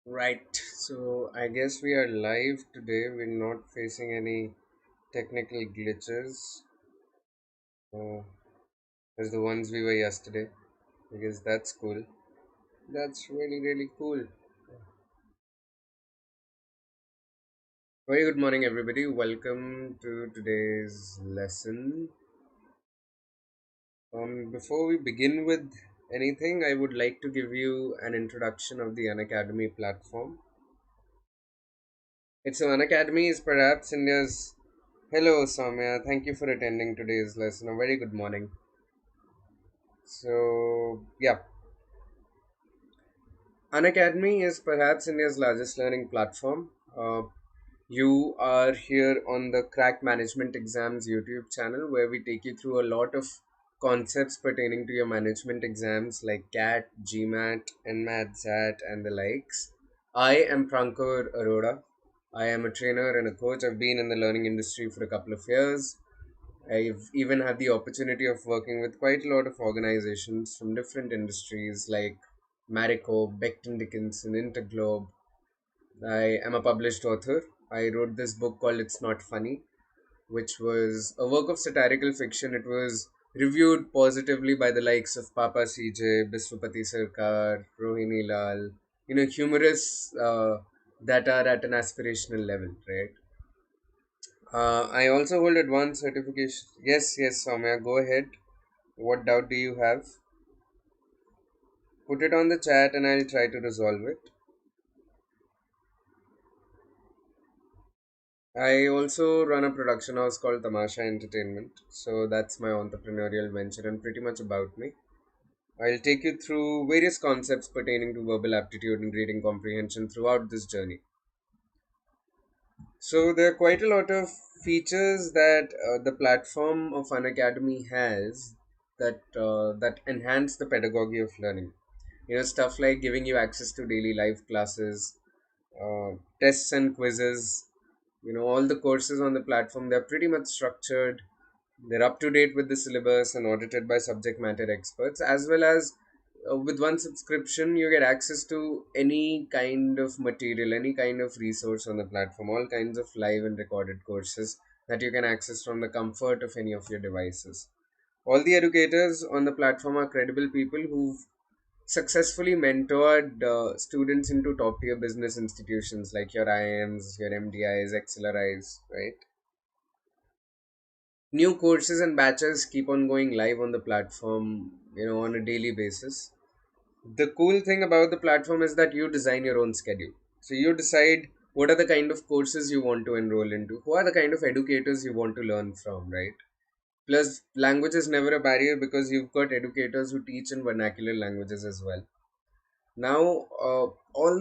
Right, so I guess we are live today. We're not facing any technical glitches uh, as the ones we were yesterday. I guess that's cool. That's really, really cool. Very good morning, everybody. Welcome to today's lesson. Before we begin with anything, I would like to give you an introduction of the Unacademy platform. Unacademy is perhaps India's. Hello, Soumya. Thank you for attending today's lesson. A very good morning. Yeah, Unacademy is perhaps India's largest learning platform. You are here on the Crack Management Exams YouTube channel where we take you through a lot of concepts pertaining to your management exams like CAT, GMAT, NMAT, ZAT, and the likes. I am Prankur Arora. I am a trainer and a coach. I've been in the learning industry for a couple of years. I've even had the opportunity of working with quite a lot of organizations from different industries like Marico, Becton Dickinson, Interglobe. I am a published author. I wrote this book called It's Not Funny, which was a work of satirical fiction. It was reviewed positively by the likes of Papa CJ, Biswapati Sarkar, Rohini Lal, humorists that are at an aspirational level, right? I also hold advanced certification. Yes, Soumya, go ahead. What doubt do you have? Put it on the chat and I'll try to resolve it. I also run a production house called Tamasha Entertainment. So that's my entrepreneurial venture and pretty much about me. I'll take you through various concepts pertaining to verbal aptitude and reading comprehension throughout this journey. So there are quite a lot of features that the platform of Unacademy has that enhance the pedagogy of learning. Stuff like giving you access to daily live classes, tests and quizzes. All the courses on the platform, they're pretty much structured. They're up to date with the syllabus and audited by subject matter experts, as well as with one subscription, you get access to any kind of material, any kind of resource on the platform, all kinds of live and recorded courses that you can access from the comfort of any of your devices. All the educators on the platform are credible people who've successfully mentored students into top tier business institutions like your IIMs, your MDIs, XLRIs, right? New courses and batches keep on going live on the platform, on a daily basis. The cool thing about the platform is that you design your own schedule. So you decide what are the kind of courses you want to enroll into, who are the kind of educators you want to learn from, right? Plus, language is never a barrier because you've got educators who teach in vernacular languages as well. Now, all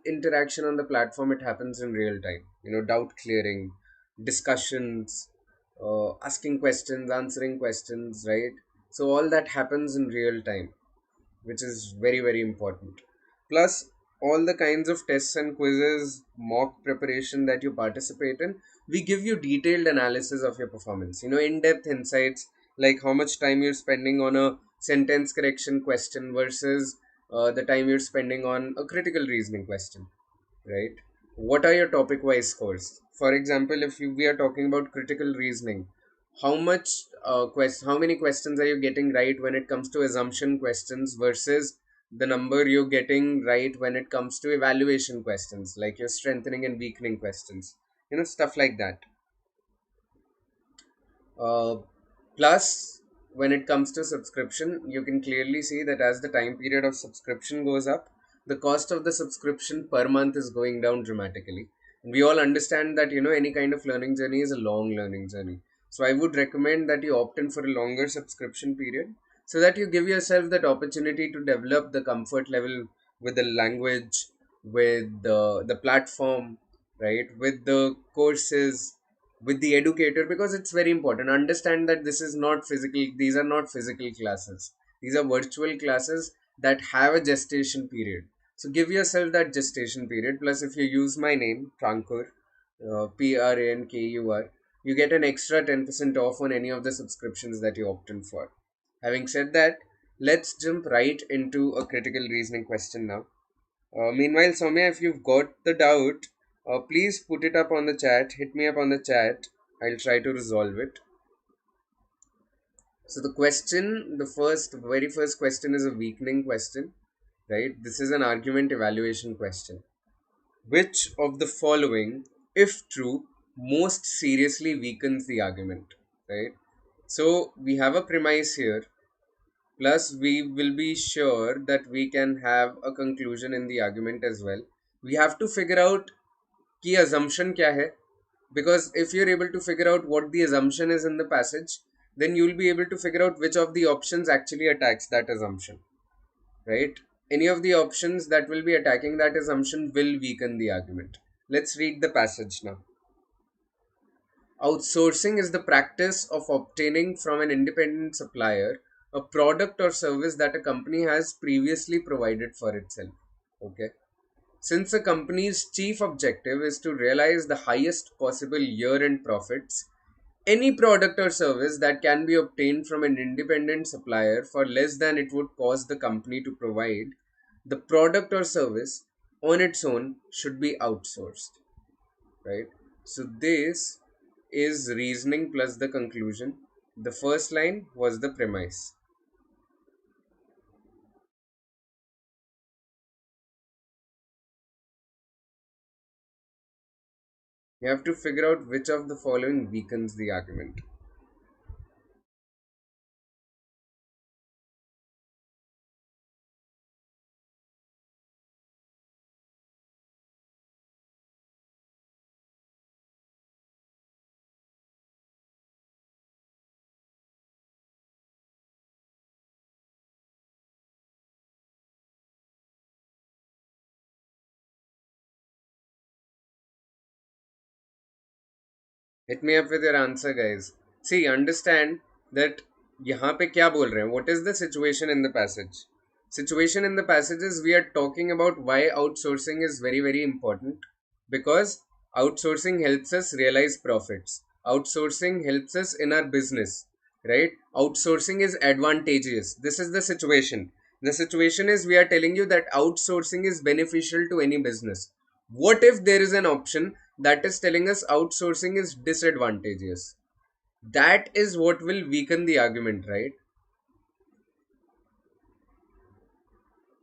interaction on the platform, it happens in real time. Doubt clearing, discussions, asking questions, answering questions, right? So all that happens in real time, which is very, very important. Plus, all the kinds of tests and quizzes, mock preparation that you participate in, we give you detailed analysis of your performance. In-depth insights like how much time you're spending on a sentence correction question versus the time you're spending on a critical reasoning question, right? What are your topic wise scores? For example, if we are talking about critical reasoning, how many questions are you getting right when it comes to assumption questions versus the number you're getting right when it comes to evaluation questions like your strengthening and weakening questions, stuff like that. uh, Plus, when it comes to subscription, you can clearly see that as the time period of subscription goes up, the cost of the subscription per month is going down dramatically. And we all understand that, any kind of learning journey is a long learning journey. So I would recommend that you opt in for a longer subscription period so that you give yourself that opportunity to develop the comfort level with the language, with the platform, right? With the courses, with the educator, because it's very important. Understand that these are not physical classes. These are virtual classes that have a gestation period. So give yourself that gestation period. Plus, if you use my name, Prankur, Prankur, you get an extra 10% off on any of the subscriptions that you opt in for. Having said that, let's jump right into a critical reasoning question now. Meanwhile, Soumya, if you've got the doubt, please put it up on the chat. Hit me up on the chat. I'll try to resolve it. So the question, very first question is a weakening question, right? This is an argument evaluation question. Which of the following, if true, most seriously weakens the argument, right? So we have a premise here, plus we will be sure that we can have a conclusion in the argument as well. We have to figure out ki assumption kya hai, because if you're able to figure out what the assumption is in the passage, then you'll be able to figure out which of the options actually attacks that assumption, right? Any of the options that will be attacking that assumption will weaken the argument. Let's read the passage now. Outsourcing is the practice of obtaining from an independent supplier a product or service that a company has previously provided for itself. Okay. Since a company's chief objective is to realize the highest possible year end profits, any product or service that can be obtained from an independent supplier for less than it would cost the company to provide, the product or service on its own should be outsourced, right? So this is reasoning plus the conclusion. The first line was the premise. You have to figure out which of the following weakens the argument. Hit me up with your answer, guys. See, understand that यहाँ पे क्या बोल रहे हैं? What is the situation in the passage? Situation in the passage is we are talking about why outsourcing is very, very important, because outsourcing helps us realize profits. Outsourcing helps us in our business, right? Outsourcing is advantageous. This is the situation. The situation is we are telling you that outsourcing is beneficial to any business. What if there is an option that is telling us outsourcing is disadvantageous? That is what will weaken the argument, right?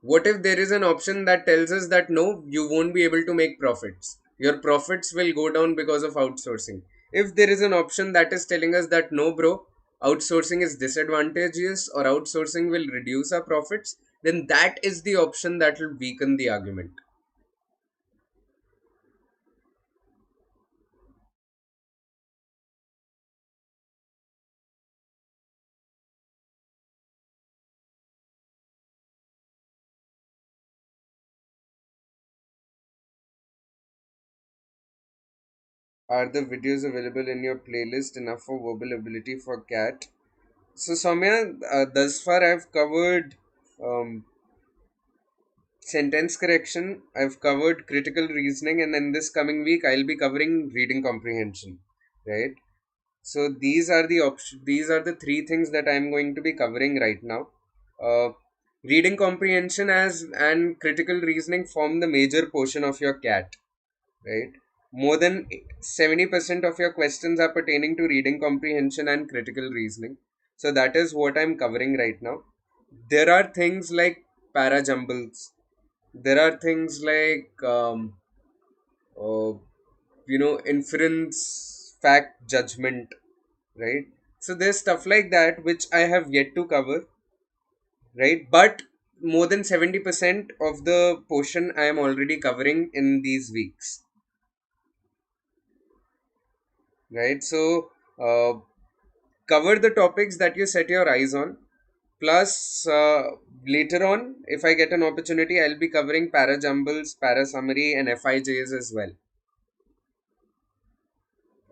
What if there is an option that tells us that no, you won't be able to make profits? Your profits will go down because of outsourcing. If there is an option that is telling us that no, bro, outsourcing is disadvantageous or outsourcing will reduce our profits, then that is the option that will weaken the argument. Are the videos available in your playlist enough for verbal ability for cat? So, Soumya, thus far I've covered sentence correction, I've covered critical reasoning, and then this coming week I'll be covering reading comprehension, right? So these are the three things that I'm going to be covering right now. Uh, Reading comprehension as and critical reasoning form the major portion of your cat, right? More than 70% of your questions are pertaining to reading comprehension and critical reasoning. So that is what I'm covering right now. There are things like para jumbles. There are things like uh, inference, fact, judgment, right? So there's stuff like that which I have yet to cover, right? But more than 70% of the portion I am already covering in these weeks, right? So cover the topics that you set your eyes on. Plus, later on, if I get an opportunity, I'll be covering para jumbles, para summary, and FIJs as well.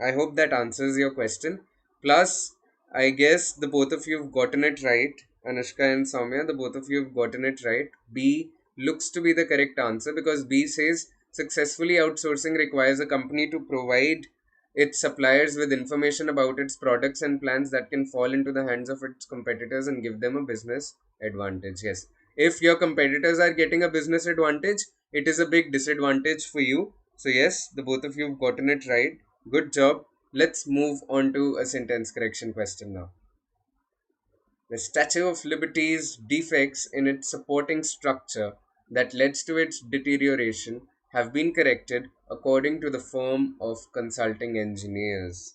I hope that answers your question. Plus, I guess the both of you have gotten it right. Anushka and Soumya, the both of you have gotten it right. B looks to be the correct answer because B says successfully outsourcing requires a company to provide its suppliers with information about its products and plans that can fall into the hands of its competitors and give them a business advantage. Yes. If your competitors are getting a business advantage, it is a big disadvantage for you. So yes, the both of you have gotten it right. Good job. Let's move on to a sentence correction question now. The Statue of Liberty's defects in its supporting structure that led to its deterioration have been corrected according to the firm of consulting engineers.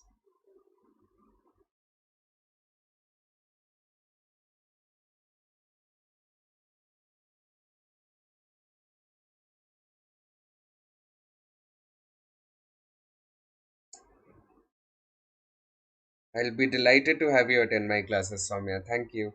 I'll be delighted to have you attend my classes, Soumya. Thank you.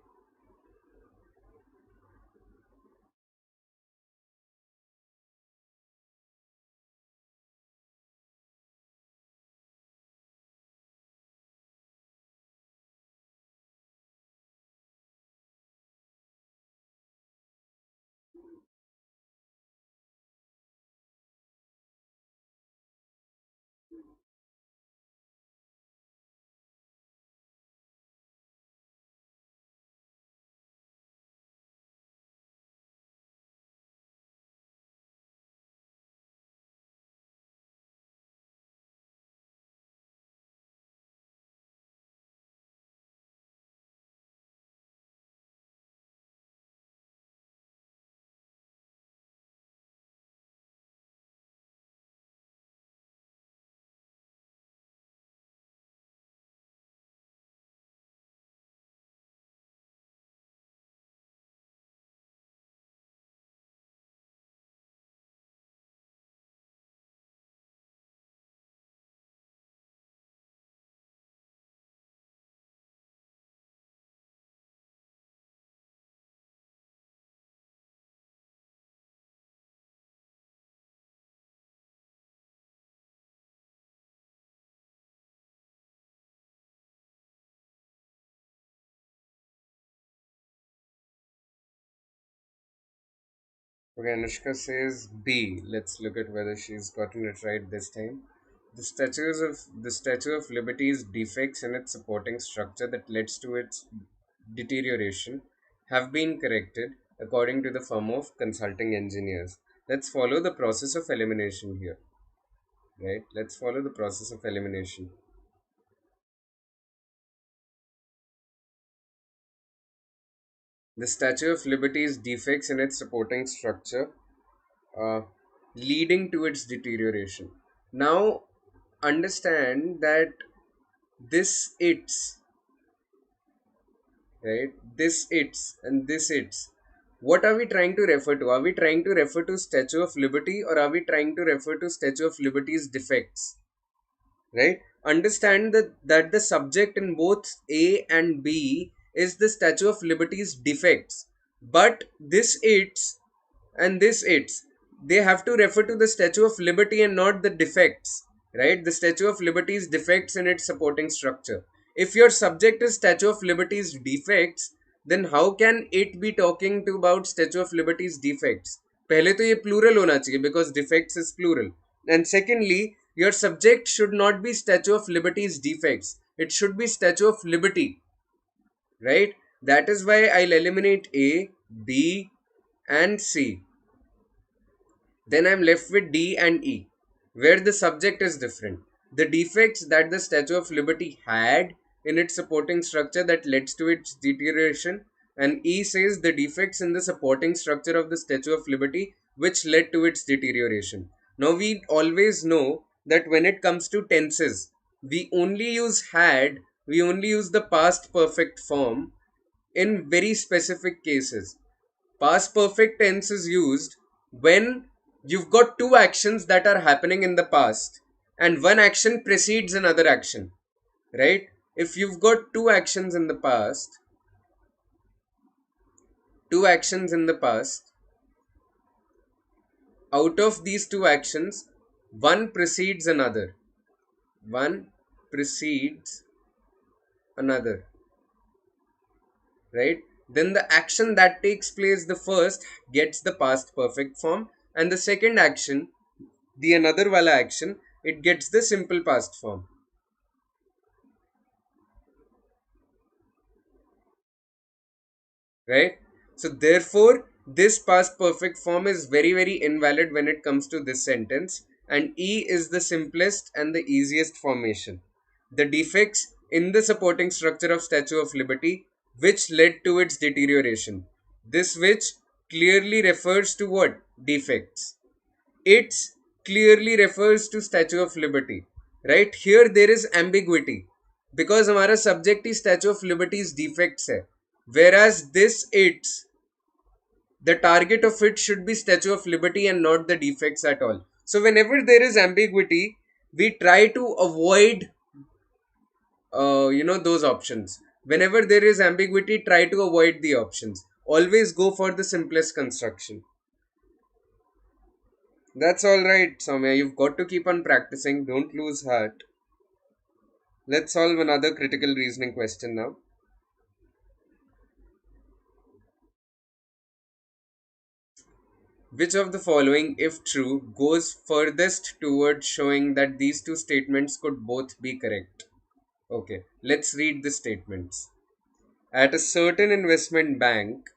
Okay, Anushka says B. Let's look at whether she's gotten it right this time. The Statue of Liberty's defects in its supporting structure that led to its deterioration have been corrected according to the firm of consulting engineers. Let's follow the process of elimination here, right? Let's follow the process of elimination. The Statue of Liberty's defects in its supporting structure uh, leading to its deterioration. Now, understand that this its, right? This its and this its. What are we trying to refer to? Are we trying to refer to Statue of Liberty, or are we trying to refer to Statue of Liberty's defects? Right? Understand that the subject in both A and B is the Statue of Liberty's defects, but this its and this its, they have to refer to the Statue of Liberty and not the defects, right? The Statue of Liberty's defects in its supporting structure. If your subject is Statue of Liberty's defects, then how can it be talking to about Statue of Liberty's defects? पहले तो ये plural होना चाहिए because defects is plural. And secondly, your subject should not be Statue of Liberty's defects. It should be Statue of Liberty, right? That is why I'll eliminate A, B, and C. Then I'm left with D and E, where the subject is different. The defects that the Statue of Liberty had in its supporting structure that led to its deterioration, and E says the defects in the supporting structure of the Statue of Liberty which led to its deterioration. Now, we always know that when it comes to tenses, we only use had, we only use the past perfect form in very specific cases. Past perfect tense is used when you've got two actions that are happening in the past and one action precedes another action, right? If you've got two actions in the past, two actions in the past, out of these two actions, one precedes another. One precedes another, right? Then the action that takes place the first gets the past perfect form, and the second action, the another wala action, it gets the simple past form, right? So therefore, This past perfect form is very, very invalid when it comes to this sentence, and E is the simplest and the easiest formation. The defects in the supporting structure of Statue of Liberty, which led to its deterioration. This which clearly refers to what? Defects. It's clearly refers to Statue of Liberty. Right? Here there is ambiguity. Because हमारा subject is Statue of Liberty's defects है. Whereas this it's the target of it should be Statue of Liberty and not the defects at all. So whenever there is ambiguity, we try to avoid those options. Whenever there is ambiguity, try to avoid the options. Always go for the simplest construction. That's all right, Soumya. You've got to keep on practicing. Don't lose heart. Let's solve another critical reasoning question now. Which of the following, if true, goes furthest towards showing that these two statements could both be correct? Okay, let's read the statements. At a certain investment bank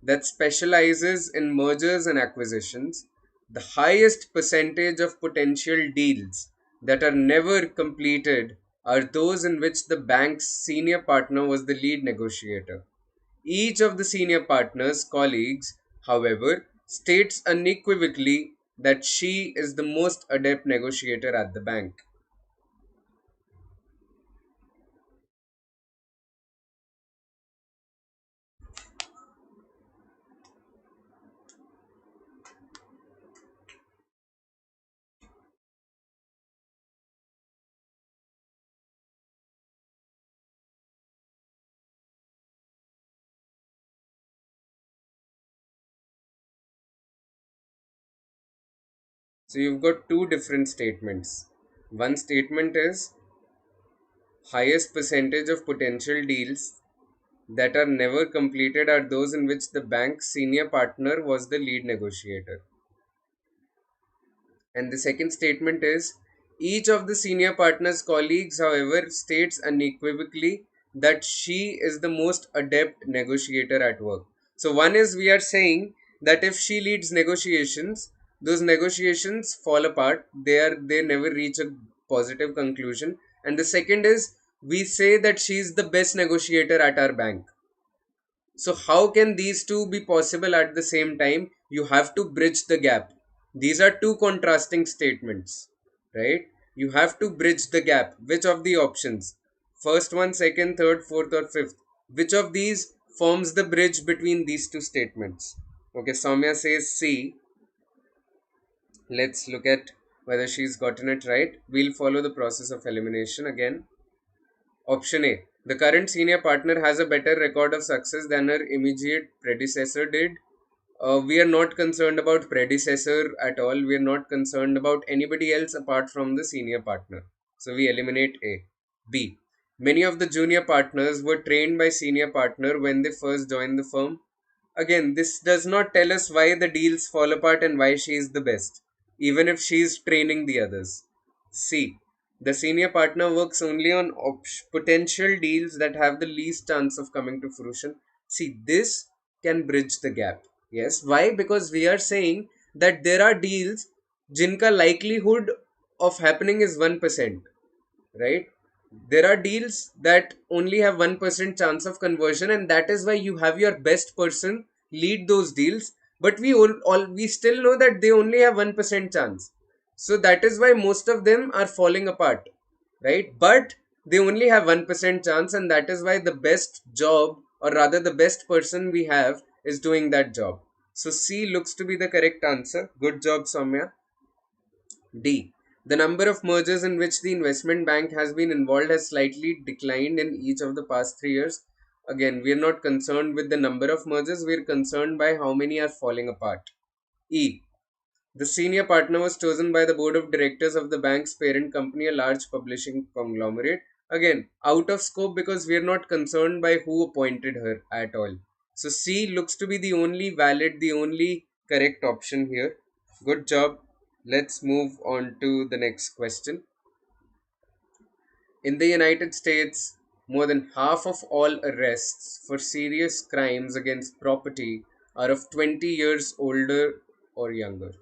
that specializes in mergers and acquisitions, the highest percentage of potential deals that are never completed are those in which the bank's senior partner was the lead negotiator. Each of the senior partner's colleagues, however, states unequivocally that she is the most adept negotiator at the bank. So you've got two different statements. One statement is highest percentage of potential deals that are never completed are those in which the bank's senior partner was the lead negotiator. And the second statement is each of the senior partner's colleagues, however, states unequivocally that she is the most adept negotiator at work. So, one is we are saying that if she leads negotiations, those negotiations fall apart. They never reach a positive conclusion. And the second is we say that she is the best negotiator at our bank. So, how can these two be possible at the same time? You have to bridge the gap. These are two contrasting statements, right? You have to bridge the gap. Which of the options? First one, second, third, fourth, or fifth? Which of these forms the bridge between these two statements? Okay, Soumya says C. Let's look at whether she's gotten it right. We'll follow the process of elimination again. Option A. The current senior partner has a better record of success than her immediate predecessor did. We are not concerned about predecessor at all. We are not concerned about anybody else apart from the senior partner. So we eliminate A. B. Many of the junior partners were trained by senior partner when they first joined the firm. Again, this does not tell us why the deals fall apart and why she is the best, even if she is training the others. C. The senior partner works only on potential deals that have the least chance of coming to fruition. See, this can bridge the gap. Yes. Why? Because we are saying that there are deals jinka likelihood of happening is 1%, right? There are deals that only have 1% chance of conversion, and that is why you have your best person lead those deals. But we still know that they only have 1% chance. So that is why most of them are falling apart, right? But they only have 1% chance, and that is why the best job, or rather the best person we have, is doing that job. So C looks to be the correct answer. Good job, Soumya. D. The number of mergers in which the investment bank has been involved has slightly declined in each of the past 3 years. Again, we are not concerned with the number of mergers, we are concerned by how many are falling apart. E. The senior partner was chosen by the board of directors of the bank's parent company, a large publishing conglomerate. Again, out of scope because we are not concerned by who appointed her at all. So C looks to be the only valid, the only correct option here. Good job. Let's move on to the next question. In the United States, more than half of all arrests for serious crimes against property are of 20 years older or younger?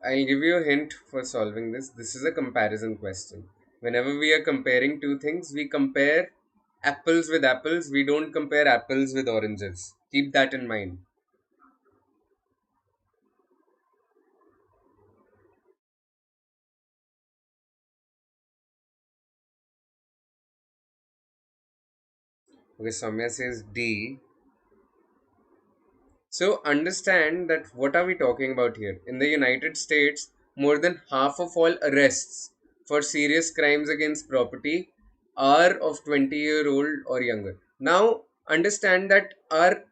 I'll give you a hint for solving this. This is a comparison question. Whenever we are comparing two things, we compare apples with apples. We don't compare apples with oranges. Keep that in mind. Okay, Soumya says D. So understand that what are we talking about here? In the United States, more than half of all arrests for serious crimes against property are of 20-year-old or younger. Now understand that our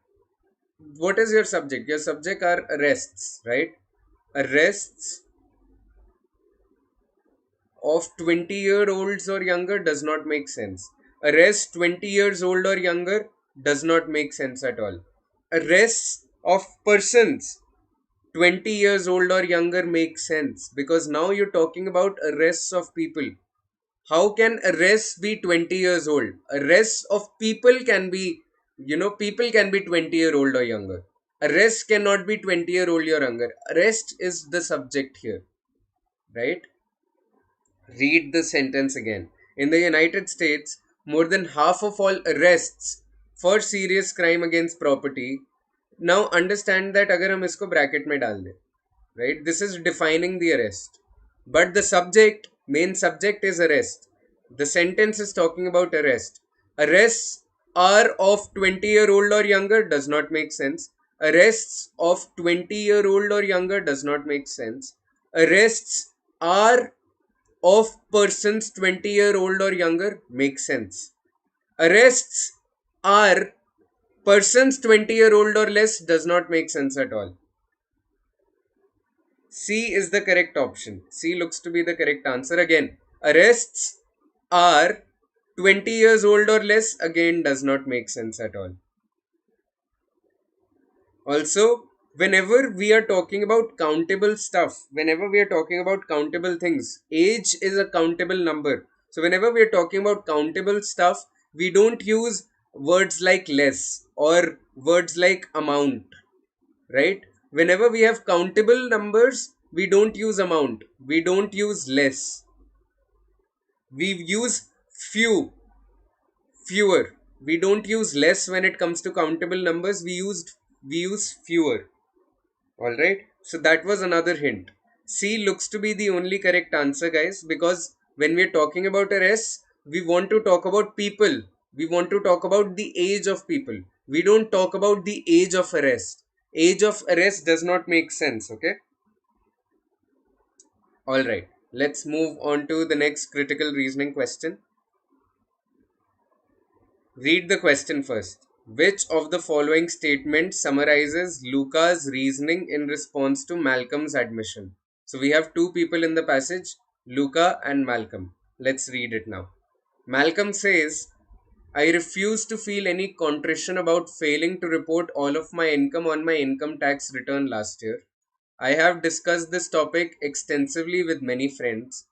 what is your subject? Your subject are arrests, right? Arrests of 20-year-olds or younger does not make sense. Arrest 20 years old or younger does not make sense at all. Arrests of persons 20 years old or younger makes sense because now you're talking about arrests of people. How can arrests be 20 years old? Arrests of people can be, people can be 20-year-old or younger. Arrest cannot be 20-year-old or younger. Arrest is the subject here, right? Read the sentence again. In the United States, more than half of all arrests for serious crime against property. Now understand that अगर हम इसको bracket में डाल दें, right? This is defining the arrest. But the subject, main subject is arrest. The sentence is talking about arrest. Arrests are of 20-year-old or younger does not make sense. Arrests of 20-year-old or younger does not make sense. Arrests are of persons 20-year-old or younger makes sense. Arrests are persons 20-year-old or less does not make sense at all. C is the correct option. C looks to be the correct answer. Again, arrests are 20 years old or less again does not make sense at all. Also, whenever we are talking about countable stuff, whenever we are talking about countable things, age is a countable number. So, whenever we are talking about countable stuff, we don't use words like less or words like amount, right? Whenever we have countable numbers, we don't use amount, we don't use less, we use fewer. We don't use less when it comes to countable numbers, we use fewer. All right. So that was another hint. C looks to be the only correct answer, guys, because when we're talking about arrests, we want to talk about people. We want to talk about the age of people. We don't talk about the age of arrest. Age of arrest does not make sense. Okay. All right. Let's move on to the next critical reasoning question. Read the question first. Which of the following statements summarizes Luca's reasoning in response to Malcolm's admission? So we have two people in the passage, Luca and Malcolm. Let's read it now. Malcolm says, I refuse to feel any contrition about failing to report all of my income on my income tax return last year. I have discussed this topic extensively with many friends,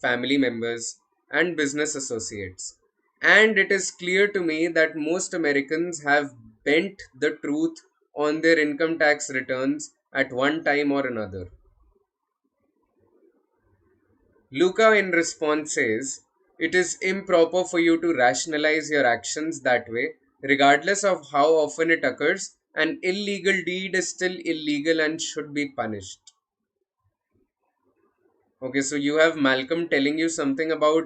family members, and business associates. And it is clear to me that most Americans have bent the truth on their income tax returns at one time or another. Luca, in response, says, it is improper for you to rationalize your actions that way, regardless of how often it occurs. An illegal deed is still illegal and should be punished. Okay, so you have Malcolm telling you something about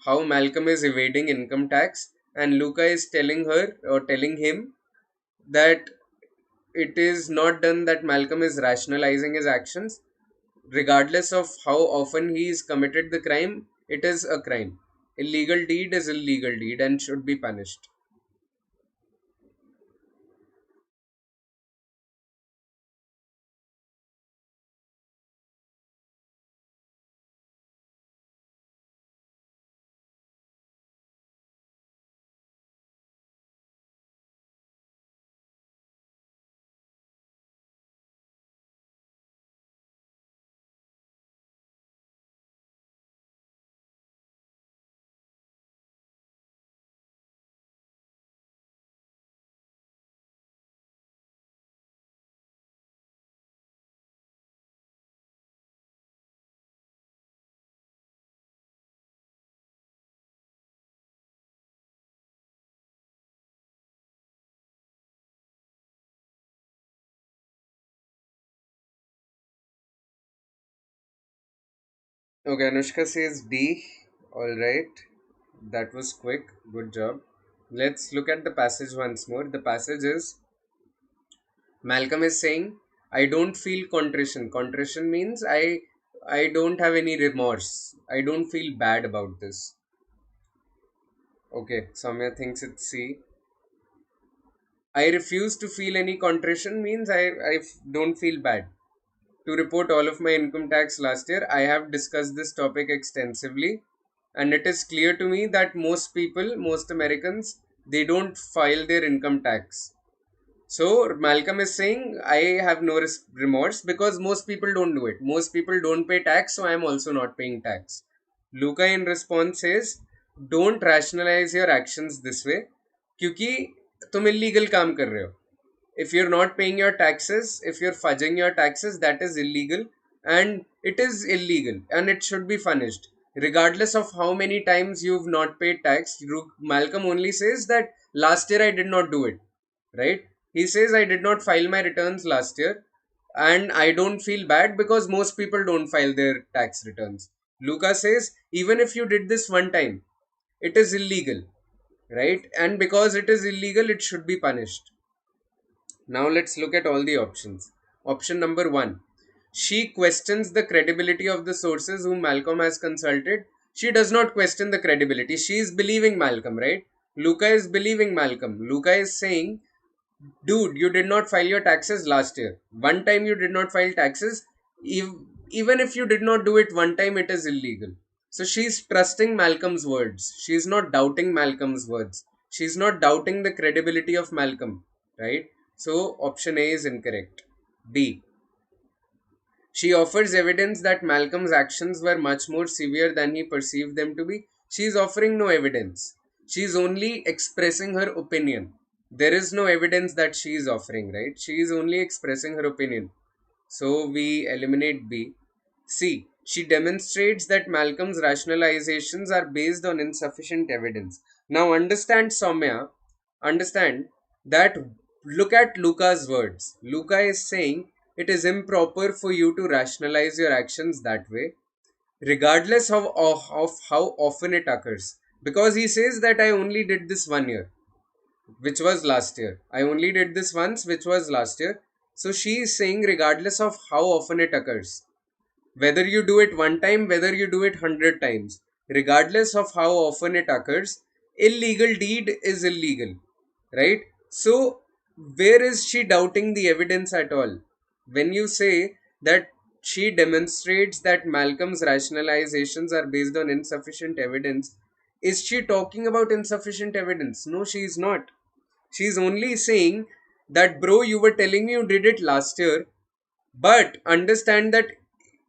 how Malcolm is evading income tax, and Luca is telling her or telling him that it is not done that Malcolm is rationalizing his actions. Regardless of how often he is committed the crime, it is a crime. Illegal deed is illegal deed and should be punished. Okay, Anushka says D. Alright, that was quick. Good job. Let's look at the passage once more. The passage is Malcolm is saying, I don't feel contrition. Contrition means I don't have any remorse. I don't feel bad about this. Okay, Samya thinks it's C. I refuse to feel any contrition means don't feel bad. To report all of my income tax last year, I have discussed this topic extensively, and it is clear to me that most people, most Americans, they don't file their income tax. So Malcolm is saying I have no remorse because most people don't do it. Most people don't pay tax, so I am also not paying tax. Luca in response says, don't rationalize your actions this way, क्योंकि तुम illegal काम कर रहे हो. If you're not paying your taxes, if you're fudging your taxes, that is illegal, and it is illegal and it should be punished. Regardless of how many times you've not paid tax, Malcolm only says that last year I did not do it, right? He says I did not file my returns last year and I don't feel bad because most people don't file their tax returns. Luca says even if you did this one time, it is illegal, right? And because it is illegal, it should be punished. Now let's look at all the options. Option number one. She questions the credibility of the sources whom Malcolm has consulted. She does not question the credibility. She is believing Malcolm, right? Luca is believing Malcolm. Luca is saying, dude, you did not file your taxes last year. One time you did not file taxes. Even if you did not do it one time, it is illegal. So she's trusting Malcolm's words. She's not doubting Malcolm's words. She's not doubting the credibility of Malcolm, right? So option A is incorrect. D. She offers evidence that Malcolm's actions were much more severe than he perceived them to be. She is offering no evidence. She is only expressing her opinion. There is no evidence that she is offering, right? She is only expressing her opinion. So we eliminate B. C. She demonstrates that Malcolm's rationalizations are based on insufficient evidence. Now understand, Soumya, understand that look at Luca's words. Luca is saying it is improper for you to rationalize your actions that way, regardless of how often it occurs. Because he says that I only did this 1 year, which was last year. I only did this once, which was last year. So she is saying, regardless of how often it occurs, whether you do it one time, whether you do it 100 times, regardless of how often it occurs, illegal deed is illegal, right? So, where is she doubting the evidence at all? When you say that she demonstrates that Malcolm's rationalizations are based on insufficient evidence, is she talking about insufficient evidence? No, she is not. She's only saying that, bro, you were telling me you did it last year, but understand that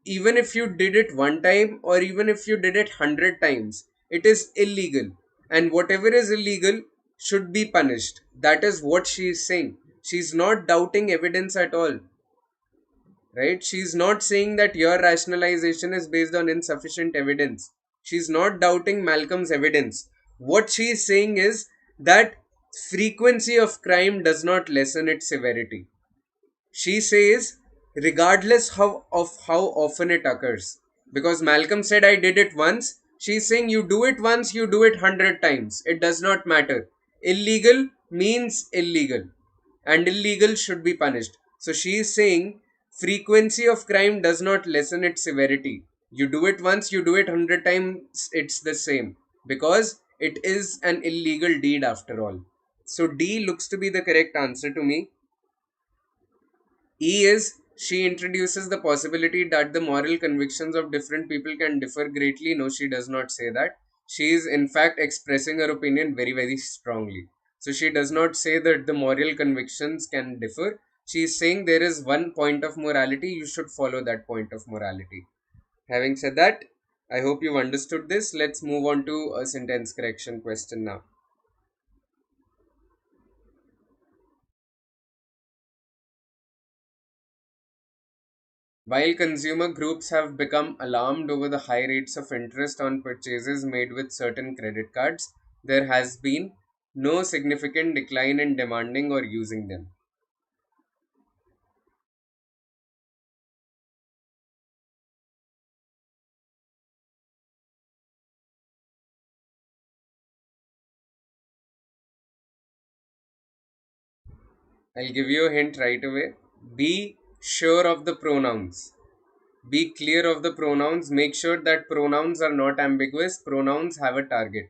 even if you did it one time or even if you did it 100 times, it is illegal. And whatever is illegal should be punished. That is what she is saying. She's not doubting evidence at all, right? She's not saying that your rationalization is based on insufficient evidence. She's not doubting Malcolm's evidence. What she is saying is that frequency of crime does not lessen its severity. She says, regardless of how often it occurs. Because Malcolm said, I did it once. She's saying, you do it once, you do it 100 times. It does not matter. Illegal means illegal. and illegal should be punished. So she is saying frequency of crime does not lessen its severity. You do it once, you do it 100 times, it's the same, because it is an illegal deed after all. So D looks to be the correct answer to me. E is she introduces the possibility that the moral convictions of different people can differ greatly. No, she does not say that. She is in fact expressing her opinion very, very strongly. So she does not say that the moral convictions can differ. She is saying there is one point of morality, you should follow that point of morality. Having said that, I hope you've understood this. Let's move on to a sentence correction question now. While consumer groups have become alarmed over the high rates of interest on purchases made with certain credit cards, there has been no significant decline in demanding or using them. I'll give you a hint right away. Be sure of the pronouns. Be clear of the pronouns. Make sure that pronouns are not ambiguous. Pronouns have a target.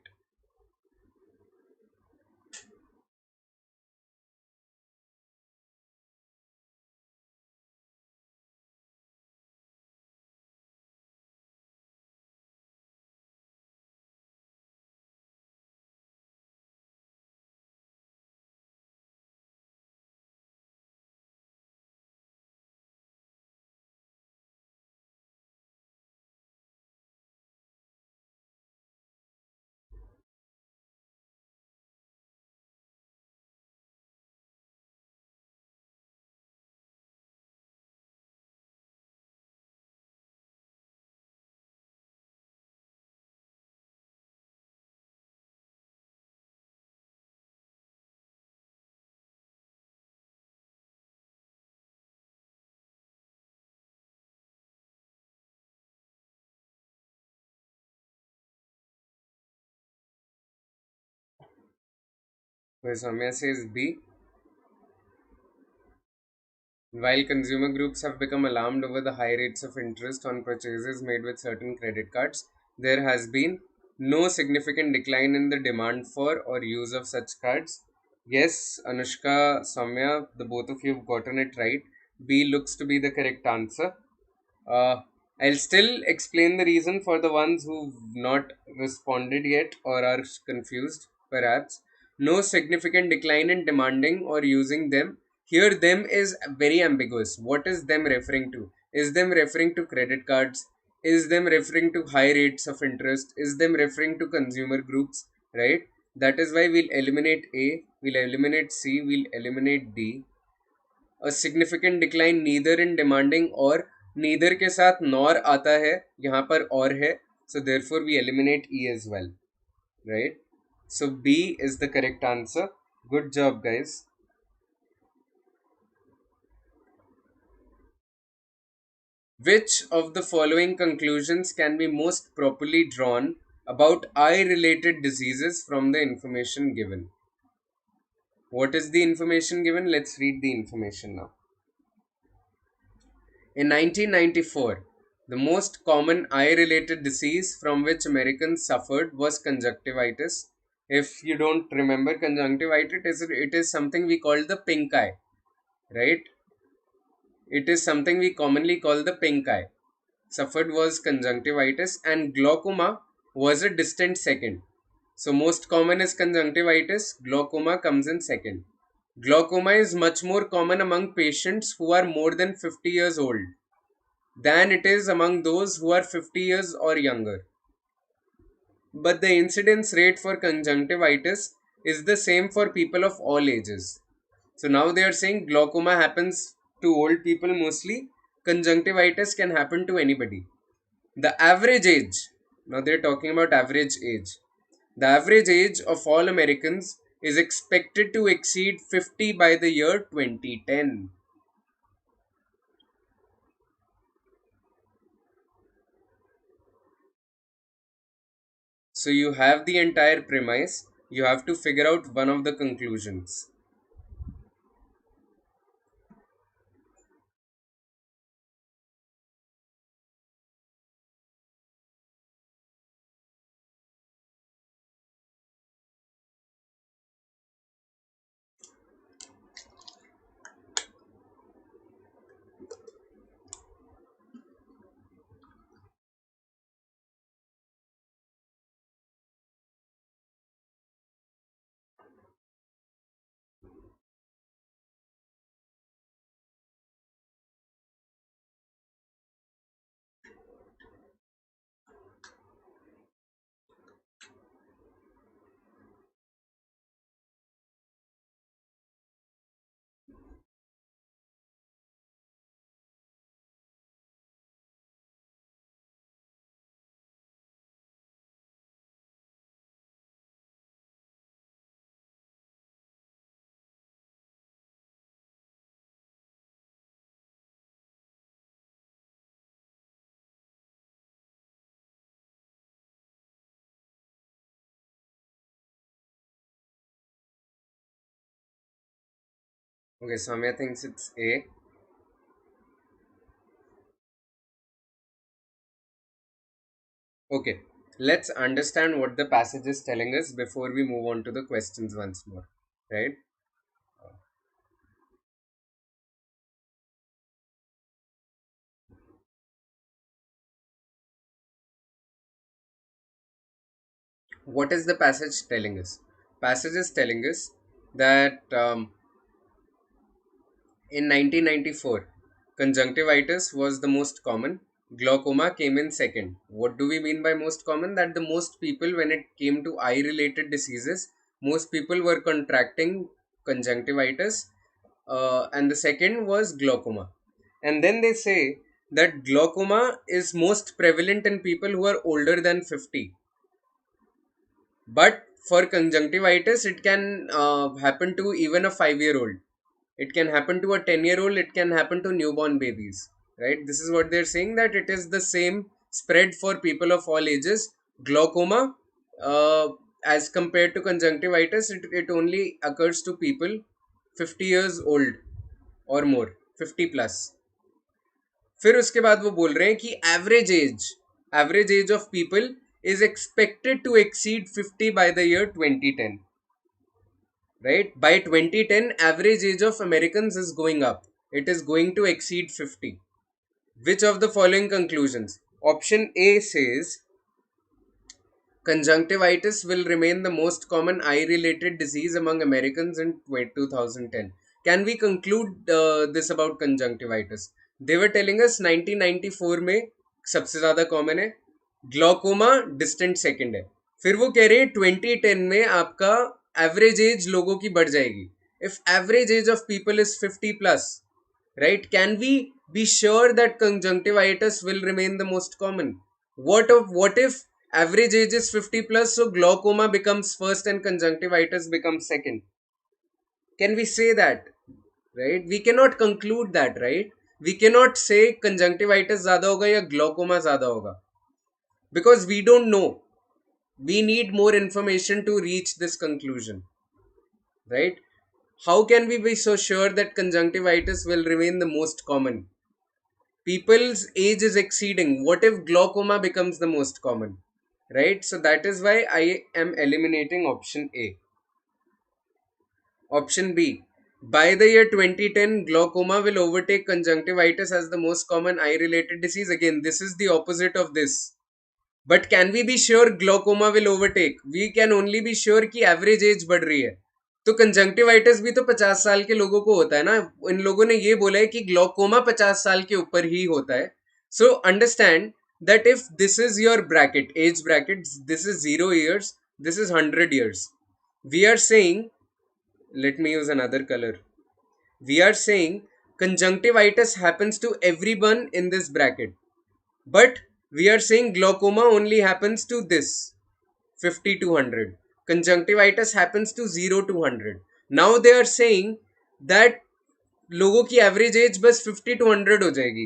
Where Soumya says B. While consumer groups have become alarmed over the high rates of interest on purchases made with certain credit cards, there has been no significant decline in the demand for or use of such cards. Yes, Anushka, Soumya, the both of you have gotten it right. B looks to be the correct answer. Uh, I'll still explain the reason for the ones who've not responded yet or are confused, perhaps. No significant decline in demanding or using them. Here, them is very ambiguous. What is them referring to? Is them referring to credit cards? Is them referring to high rates of interest? Is them referring to consumer groups? Right? That is why we'll eliminate A, we'll eliminate C, we'll eliminate D. A significant decline neither in demanding और neither के साथ nor आता है, यहाँ पर और है, so therefore we eliminate E as well, right? So B is the correct answer. Good job, guys. Which of the following conclusions can be most properly drawn about eye related diseases from the information given? What is the information given? Let's read the information now. In 1994, the most common eye related disease from which Americans suffered was conjunctivitis. If you don't remember, conjunctivitis it is something we call the pink eye, right? It is something we commonly call the pink eye. Suffered was conjunctivitis, and glaucoma was a distant second. So, most common is conjunctivitis, glaucoma comes in second. Glaucoma is much more common among patients who are more than 50 years old than it is among those who are 50 years or younger. But the incidence rate for conjunctivitis is the same for people of all ages. So now they are saying glaucoma happens to old people mostly, conjunctivitis can happen to anybody. The average age, now they're talking about average age. The average age of all Americans is expected to exceed 50 by the year 2010. So you have the entire premise. You have to figure out one of the conclusions. Okay, Samya thinks it's A. Okay, let's understand what the passage is telling us before we move on to the questions once more. Right? What is the passage telling us? Passage is telling us that in 1994, conjunctivitis was the most common. Glaucoma came in second. What do we mean by most common? That the most people, when it came to eye related diseases, most people were contracting conjunctivitis, and the second was glaucoma. And then they say that glaucoma is most prevalent in people who are older than 50. But for conjunctivitis, it can happen to even a 5-year old. It can happen to a 10-year old. It can happen to newborn babies. Right? This is what they're saying, that it is the same spread for people of all ages. Glaucoma, uh, as compared to conjunctivitis, it only occurs to people 50 years old or more, 50 plus. फिर उसके बाद वो बोल रहे हैं कि average age of people is expected to exceed 50 by the year 2010. Right, by 2010 average age of Americans is going up. It is going to exceed 50. Which of the following conclusions? Option A says conjunctivitis will remain the most common eye related disease among Americans in 2010. Can we conclude this about conjunctivitis? They were telling us 1994 में सबसे ज़्यादा common है, glaucoma distant second है. फिर वो कह रहे हैं 2010 में आपका एवरेज एज लोगों की बढ़ जाएगी. If average age of people is 50 plus, right, can we be sure that conjunctivitis will remain the most common? What if average age is 50 plus, so glaucoma becomes first and conjunctivitis becomes second? Can we say that? Right, we cannot conclude that, right? We cannot say conjunctivitis zyada hoga ya glaucoma zyada hoga, because we don't know. We need more information to reach this conclusion, right? How can we be so sure that conjunctivitis will remain the most common? People's age is exceeding. What if glaucoma becomes the most common? Right? So that is why I am eliminating option A. Option B. By the year 2010, glaucoma will overtake conjunctivitis as the most common eye related disease. Again, this is the opposite of this. But can we be sure glaucoma will overtake? We can only be sure कि average age बढ़ रही है. तो conjunctivitis भी तो 50 साल के लोगों को होता है ना. इन लोगों ने ये बोला है कि ग्लोकोमा 50 साल के ऊपर ही होता है. So understand that if this is your bracket, age bracket, this is 0 years, this is 100 years. We are saying, let me use another color. We are saying conjunctivitis happens to everyone in this bracket. But we are saying glaucoma only happens to this 50 to 100. Conjunctivitis happens to 0 to 100. Now they are saying that लोगों की average age बस 50 to 100 हो जाएगी.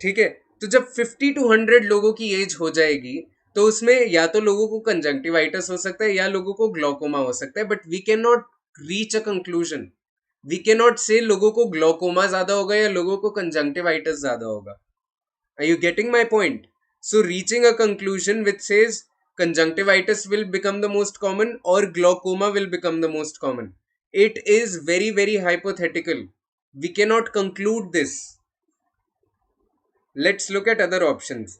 ठीक है, तो जब 50 to 100 लोगों की एज हो जाएगी, तो उसमें या तो लोगों को कंजंक्टिवाइटिस हो सकता है या लोगों को ग्लोकोमा हो सकता है. But we can not reach a conclusion. We can not say लोगों को ग्लोकोमा ज्यादा होगा या लोगों को कंजंक्टिवाइटिस ज्यादा होगा. Are you getting my point? So reaching a conclusion which says conjunctivitis will become the most common or glaucoma will become the most common, it is very very hypothetical. We cannot conclude this. Let's look at other options.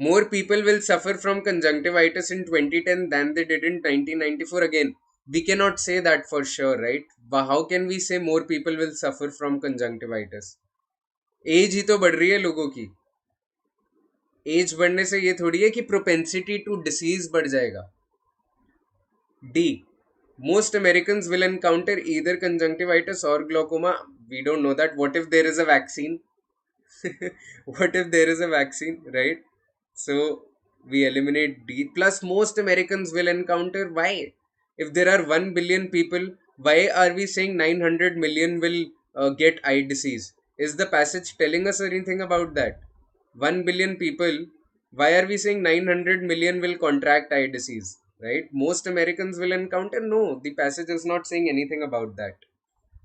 More people will suffer from conjunctivitis in 2010 than they did in 1994. Again, we cannot say that for sure, right? But how can we say more people will suffer from conjunctivitis? Age ही तो बढ़ रही है लोगों की. As बढ़ने से ये थोड़ी है कि प्रोपेंसिटी टू डिसीज बढ़ जाएगा. D. Most Americans will encounter either conjunctivitis or glaucoma. We don't know that. What if there is a vaccine? What if there is a vaccine, right? So we eliminate D. Plus, most Americans will encounter. Why? If there are 1 billion people, why are we saying 900 million will get eye disease? Is the passage telling us anything about that? 1 billion people, why are we saying 900 million will contract eye disease? right? Most Americans will encounter. No, the passage is not saying anything about that.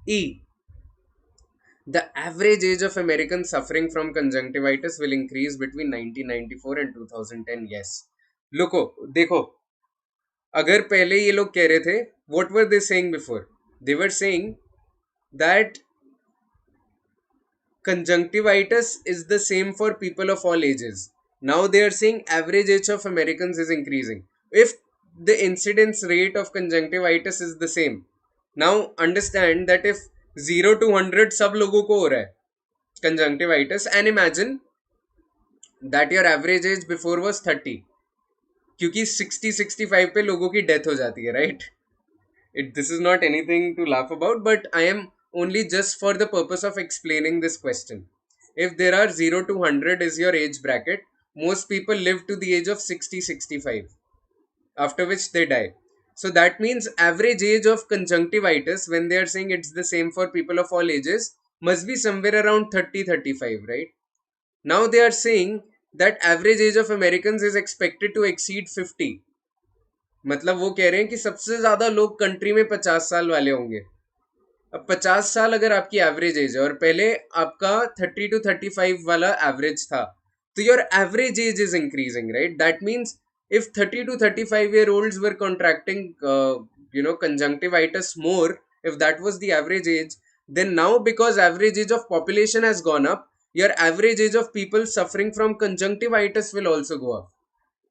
E. The average age of Americans suffering from conjunctivitis will increase between 1994 and 2010. Yes. Looko, देखो, अगर पहले ये लोग कह रहे थे, what were they saying before? They were saying that conjunctivitis is the same for people of all ages. Now they are saying average age of Americans is increasing. If the incidence rate of conjunctivitis is the same, now understand that if 0 to 100 सब लोगों को हो रहा है conjunctivitis, and imagine that your average age before was 30, क्योंकि 60-65 पे लोगों की डेथ हो जाती है, right? This is not anything to laugh about, but I am only just for the purpose of explaining this question. If there are 0 to 100 is your age bracket, most people live to the age of 60-65, after which they die. So that means average age of conjunctivitis, when they are saying it's the same for people of all ages, must be somewhere around 30-35, right? Now they are saying that average age of Americans is expected to exceed 50. मतलब वो कह रहे हैं कि सबसे ज्यादा लोग country में 50 साल वाले होंगे. अब 50 साल अगर आपकी एवरेज एज है और पहले आपका 30 to 35 वाला एवरेज था, तो your average age is increasing, right? That means if 30 to 35 year olds were contracting conjunctivitis more, if that was the average age, then now because average age of population has gone up, your average age of people suffering from conjunctivitis will also go up.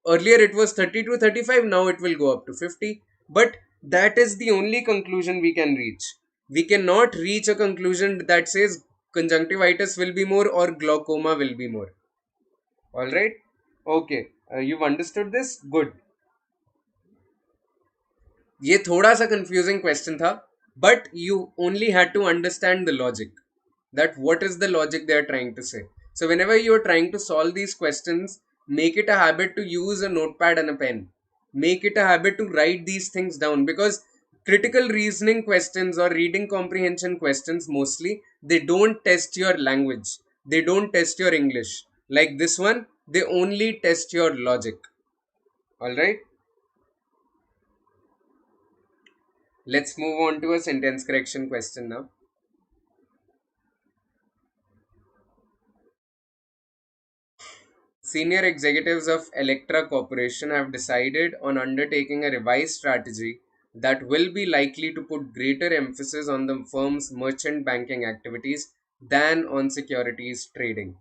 Earlier it was 30 to 35, now it will go up to 50. But that is the only conclusion we can reach. We cannot reach a conclusion that says conjunctivitis will be more or glaucoma will be more. Alright? Okay. You've understood this? Good. ये थोड़ा सा confusing question था, but you only had to understand the logic, that what is the logic they are trying to say. So whenever you are trying to solve these questions, make it a habit to use a notepad and a pen. Make it a habit to write these things down, because critical reasoning questions or reading comprehension questions, mostly they don't test your language, they don't test your English. Like this one, they only test your logic. All right, let's move on to a sentence correction question now. Senior executives of Electra Corporation have decided on undertaking a revised strategy that will be likely to put greater emphasis on the firm's merchant banking activities than on securities trading.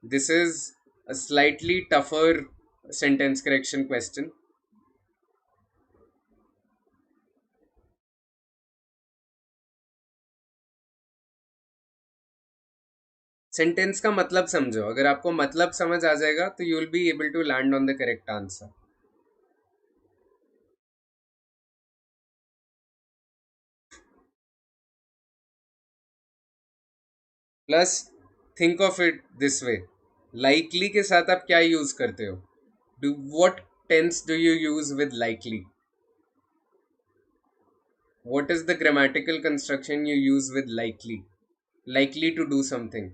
This is a slightly tougher sentence correction question. Sentence का मतलब समझो. अगर आपको मतलब समझ आ जाएगा तो you will be able to land on the correct answer. Plus think of it this way, likely के साथ आप क्या यूज करते हो? Do what tense do you use with likely? What is the grammatical construction you use with likely? Likely to do something.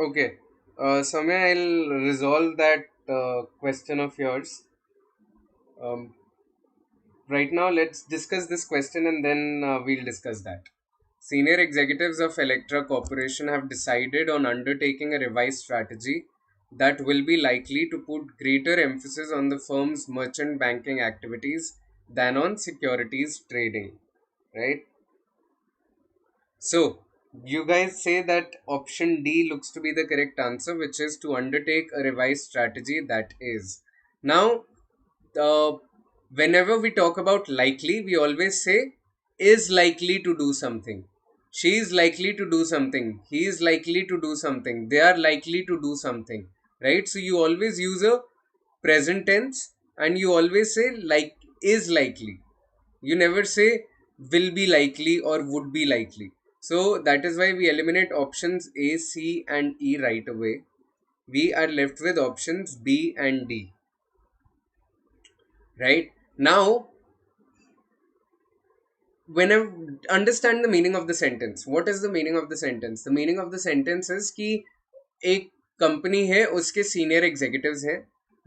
Okay. Samya, I'll resolve that question of yours. Um, right now, let's discuss this question and then we'll discuss that. Senior executives of Electra Corporation have decided on undertaking a revised strategy that will be likely to put greater emphasis on the firm's merchant banking activities than on securities trading. Right? So, you guys say that option D looks to be the correct answer, which is to undertake a revised strategy that is. Now, uh, whenever we talk about likely, we always say is likely to do something. She is likely to do something. He is likely to do something. They are likely to do something. Right? So, you always use a present tense and you always say like is likely. You never say will be likely or would be likely. So that is why we eliminate options A, C, and E right away. We are left with options B and D. Right? Now, when I understand the meaning of the sentence, what is the meaning of the sentence? The meaning of the sentence is कि एक company है उसके senior executives हैं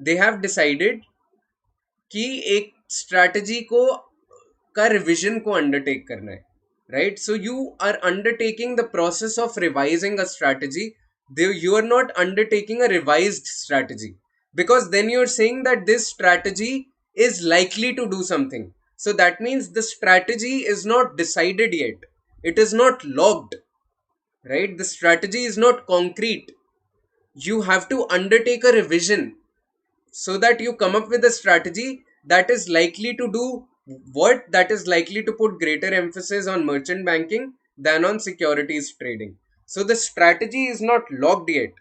they have decided कि एक strategy को का revision को अंडरटेक करना है right so you are undertaking the process of revising a strategy you are not undertaking a revised strategy because then you're saying that this strategy is likely to do something so that means the strategy is not decided yet it is not logged right the strategy is not concrete you have to undertake a revision so that you come up with a strategy that is likely to do what that is likely to put greater emphasis on merchant banking than on securities trading so the strategy is not locked yet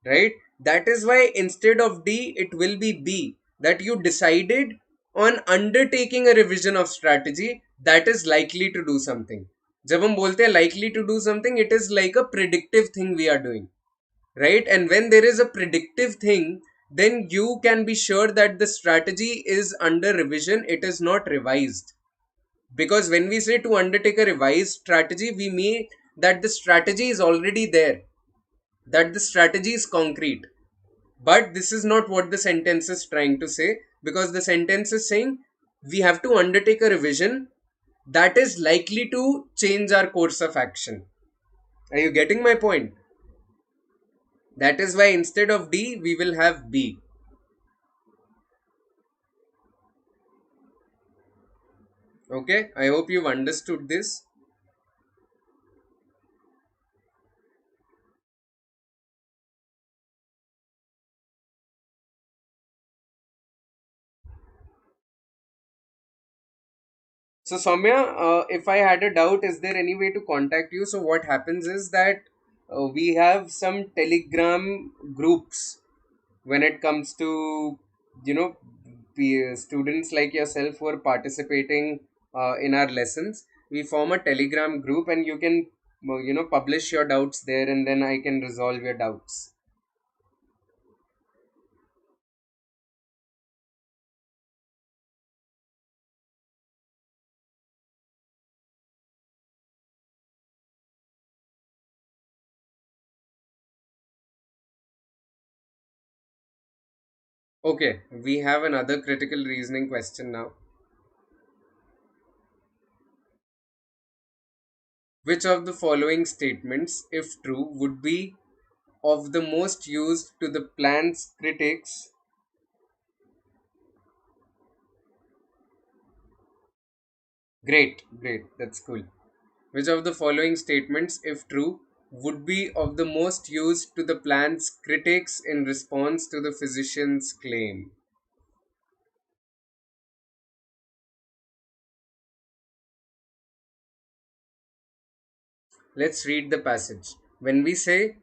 right that is why instead of D it will be B that you decided on undertaking a revision of strategy that is likely to do something जब हम बोलते हैं likely to do something it is like a predictive thing we are doing right and when there is a predictive thing then you can be sure that the strategy is under revision it is not revised because when we say to undertake a revised strategy we mean that the strategy is already there that the strategy is concrete but this is not what the sentence is trying to say because the sentence is saying we have to undertake a revision that is likely to change our course of action are you getting my point that is why instead of D we will have B. Okay, I hope you've understood this. So, Soumya, if I had a doubt, is there any way to contact you? So, what happens is that we have some Telegram groups when it comes to, you know, students like yourself who are participating in our lessons. We form a Telegram group and you can, publish your doubts there and then I can resolve your doubts. Okay, we have another critical reasoning question now. Which of the following statements, if true, would be of the most use to the plan's critics? Great, great, that's cool. Which of the following statements, if true, would be of the most use to the plan's critics in response to the physician's claim? Let's read the passage. When we say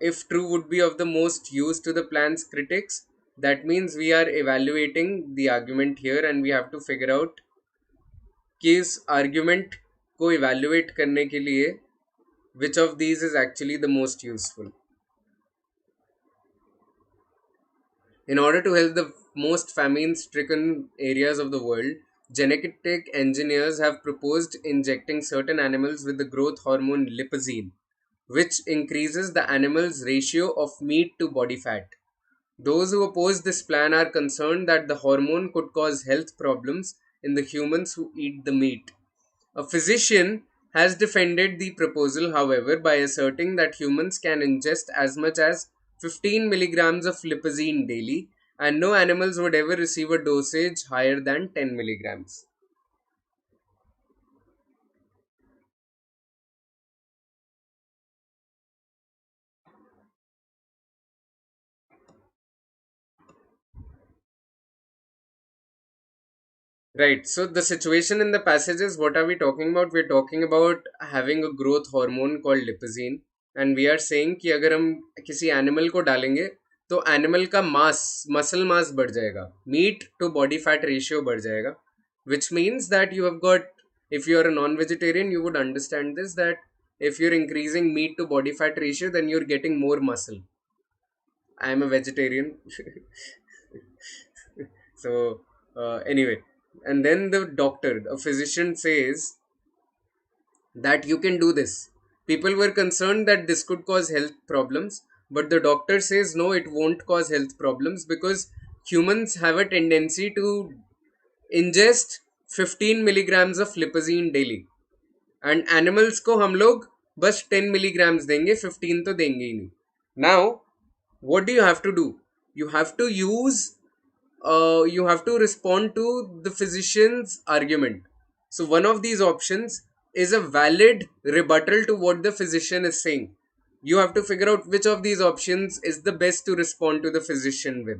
if true would be of the most use to the plan's critics, that means we are evaluating the argument here and we have to figure out कि इस argument को evaluate करने के लिए which of these is actually the most useful. In order to help the most famine stricken areas of the world, genetic engineers have proposed injecting certain animals with the growth hormone lipizene. which increases the animal's ratio of meat to body fat. Those who oppose this plan are concerned that the hormone could cause health problems in the humans who eat the meat. A physician has defended the proposal, however, by asserting that humans can ingest as much as 15 milligrams of lipizine daily, and no animals would ever receive a dosage higher than 10 milligrams. Right. So the situation in the passage is, what are we talking about? We're talking about having a growth hormone called lipizine, and we are saying कि अगर हम किसी animal को डालेंगे तो animal का मास muscle mass बढ़ जाएगा, meat to body fat ratio बढ़ जाएगा, which means that you have got, if you are a non-vegetarian you would understand this, that if you're increasing meat to body fat ratio then you're getting more muscle. I am a vegetarian. So anyway, and then the doctor, a physician, says that you can do this. People were concerned that this could cause health problems, but the doctor says no, it won't cause health problems because humans have a tendency to ingest 15 milligrams of lipizine daily, and animals को हम लोग बस 10 milligrams देंगे, 15 तो देंगे ही नहीं. Now what do you have to do? You have to use you have to respond to the physician's argument. So, one of these options is a valid rebuttal to what the physician is saying. You have to figure out which of these options is the best to respond to the physician with.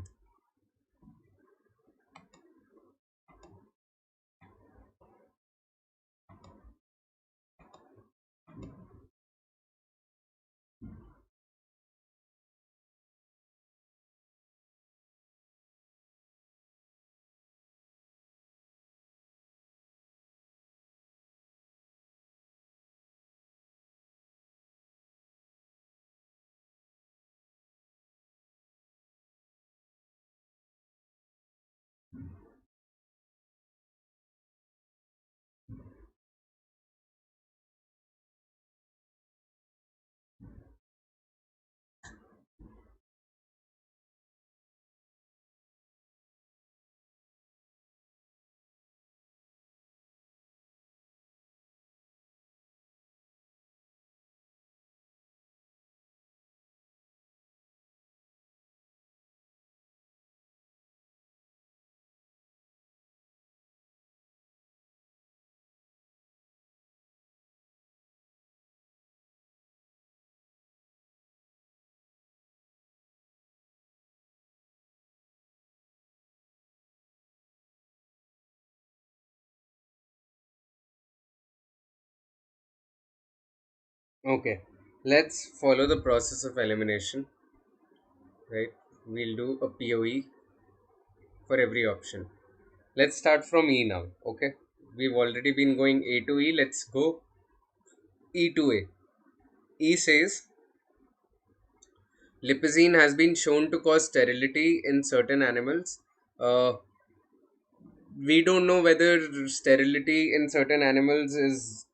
Okay, let's follow the process of elimination. Right, we'll do a POE for every option. Let's start from E now. Okay, we've already been going A to E. Let's go E to A. E says lipizine has been shown to cause sterility in certain animals. Uh, we don't know whether sterility in certain animals is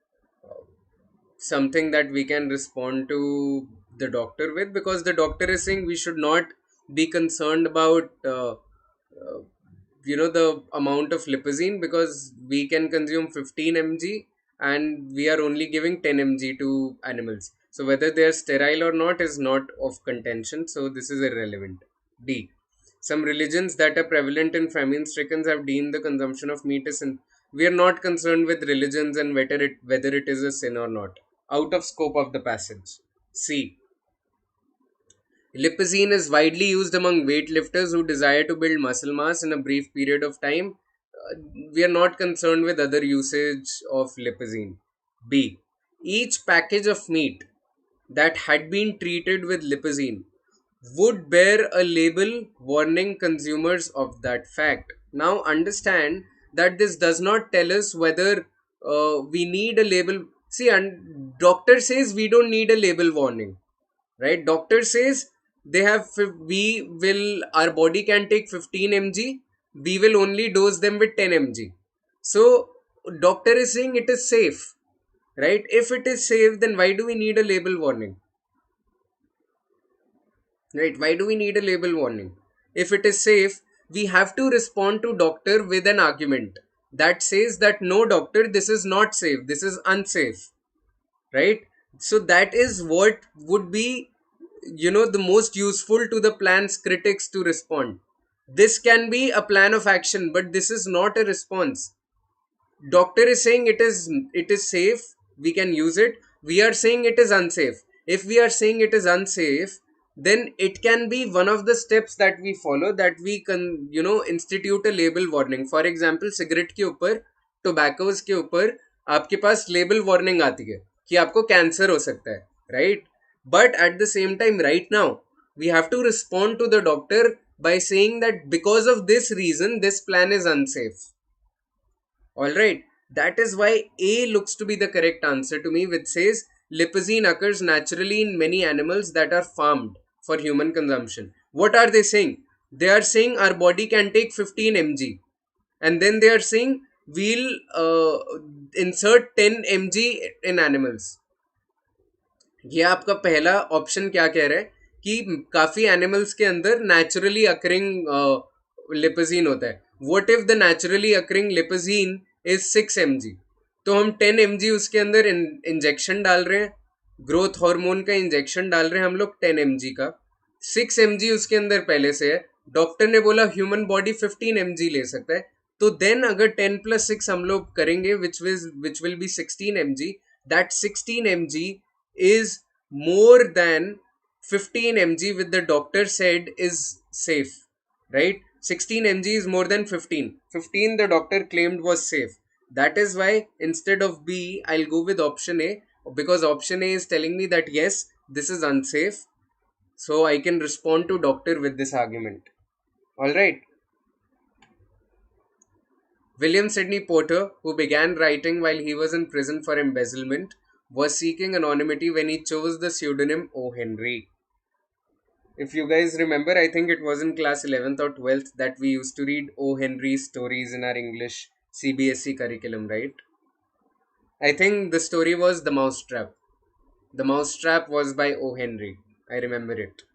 something that we can respond to the doctor with, because the doctor is saying we should not be concerned about the amount of lipizine, because we can consume 15 mg and we are only giving 10 mg to animals, so whether they are sterile or not is not of contention, so this is irrelevant. D, some religions that are prevalent in famine stricken have deemed the consumption of meat as sin. We are not concerned with religions and whether it is a sin or not. Out of scope of the passage. C, lipizine is widely used among weightlifters who desire to build muscle mass in a brief period of time. We are not concerned with other usage of lipizine. B, each package of meat that had been treated with lipizine would bear a label warning consumers of that fact. Now, understand that this does not tell us whether we need a label. See, and doctor says we don't need a label warning, right? Doctor says we will, our body can take 15 mg, we will only dose them with 10 mg. So, doctor is saying it is safe, right? If it is safe, then why do we need a label warning? right? Why do we need a label warning? If it is safe, we have to respond to doctor with an argument that says that no doctor, this is not safe, this is unsafe, right? So that is what would be, the most useful to the plan's critics to respond. This can be a plan of action, but this is not a response. Doctor is saying it is safe, we can use it. We are saying it is unsafe. If we are saying it is unsafe, then it can be one of the steps that we follow, that we can institute a label warning. For example, cigarette के ऊपर, tobaccos के ऊपर आपके पास label warning आती है कि आपको cancer हो सकता है, right? But at the same time right now we have to respond to the doctor by saying that because of this reason this plan is unsafe. Alright, that is why A looks to be the correct answer to me, which says lipizine occurs naturally in many animals that are farmed for human consumption. What are they saying? They are saying our body can take 15 mg, and then they are saying we'll insert 10 mg in animals. ये आपका पहला option क्या कह रहा है कि काफी animals के अंदर नेचुरली अकरिंग लिपिजीन होता है. What if the naturally occurring लिपिजीन इज 6 mg? तो हम 10 mg उसके अंदर इंजेक्शन डाल रहे हैं, ग्रोथ हार्मोन का इंजेक्शन डाल रहे हैं हम लोग 10 mg का. 6 mg उसके अंदर पहले से है. डॉक्टर ने बोला ह्यूमन बॉडी 15 mg ले सकता है. तो देन अगर 10 + 6 हम लोग करेंगे which will be 16 mg. That 16 mg is more than 15 mg which the doctor said is safe, right? 16 mg is more than 15. 15 the doctor claimed was safe. That is why instead of B, I'll go with option A, because option A is telling me that yes, this is unsafe. So I can respond to doctor with this argument. Alright. William Sidney Porter, who began writing while he was in prison for embezzlement, was seeking anonymity when he chose the pseudonym O. Henry. If you guys remember, I think it was in class 11th or 12th that we used to read O. Henry's stories in our English CBSE curriculum, right? I think the story was The Mousetrap. The Mousetrap was by O. Henry. I remember it.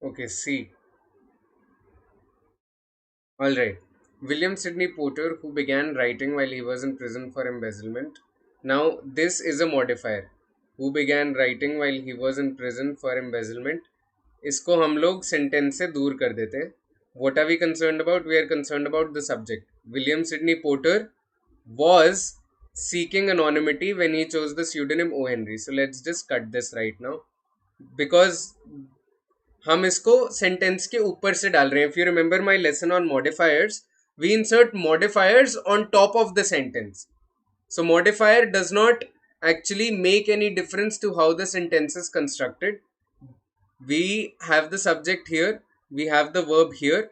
Okay, C. Alright. William Sidney Porter, who began writing while he was in prison for embezzlement. Now, this is a modifier. Who began writing while he was in prison for embezzlement. इसको हम लोग sentence से दूर कर देते हैं. What are we concerned about? We are concerned about the subject. William Sidney Porter was seeking anonymity when he chose the pseudonym O. Henry. So let's just cut this right now. Because हम इसको sentence के ऊपर से डाल रहे हैं. If you remember my lesson on modifiers, we insert modifiers on top of the sentence. So modifier does not actually make any difference to how the sentence is constructed. We have the subject here, we have the verb here.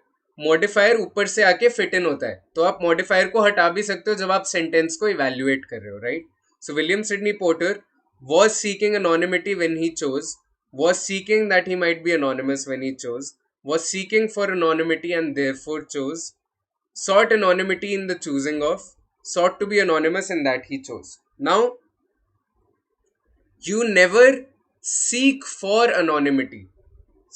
Modifier ऊपर से आके fit in होता है, तो आप modifier को हटा भी सकते हो जब आप सेंटेंस को इवेल्युएट कर रहे हो, right? So William Sydney porter was seeking anonymity when he chose, was seeking that he might be anonymous when he chose, was seeking for anonymity and therefore chose, sought anonymity in the choosing of, sought to be anonymous in that he chose. Now, you never seek for anonymity.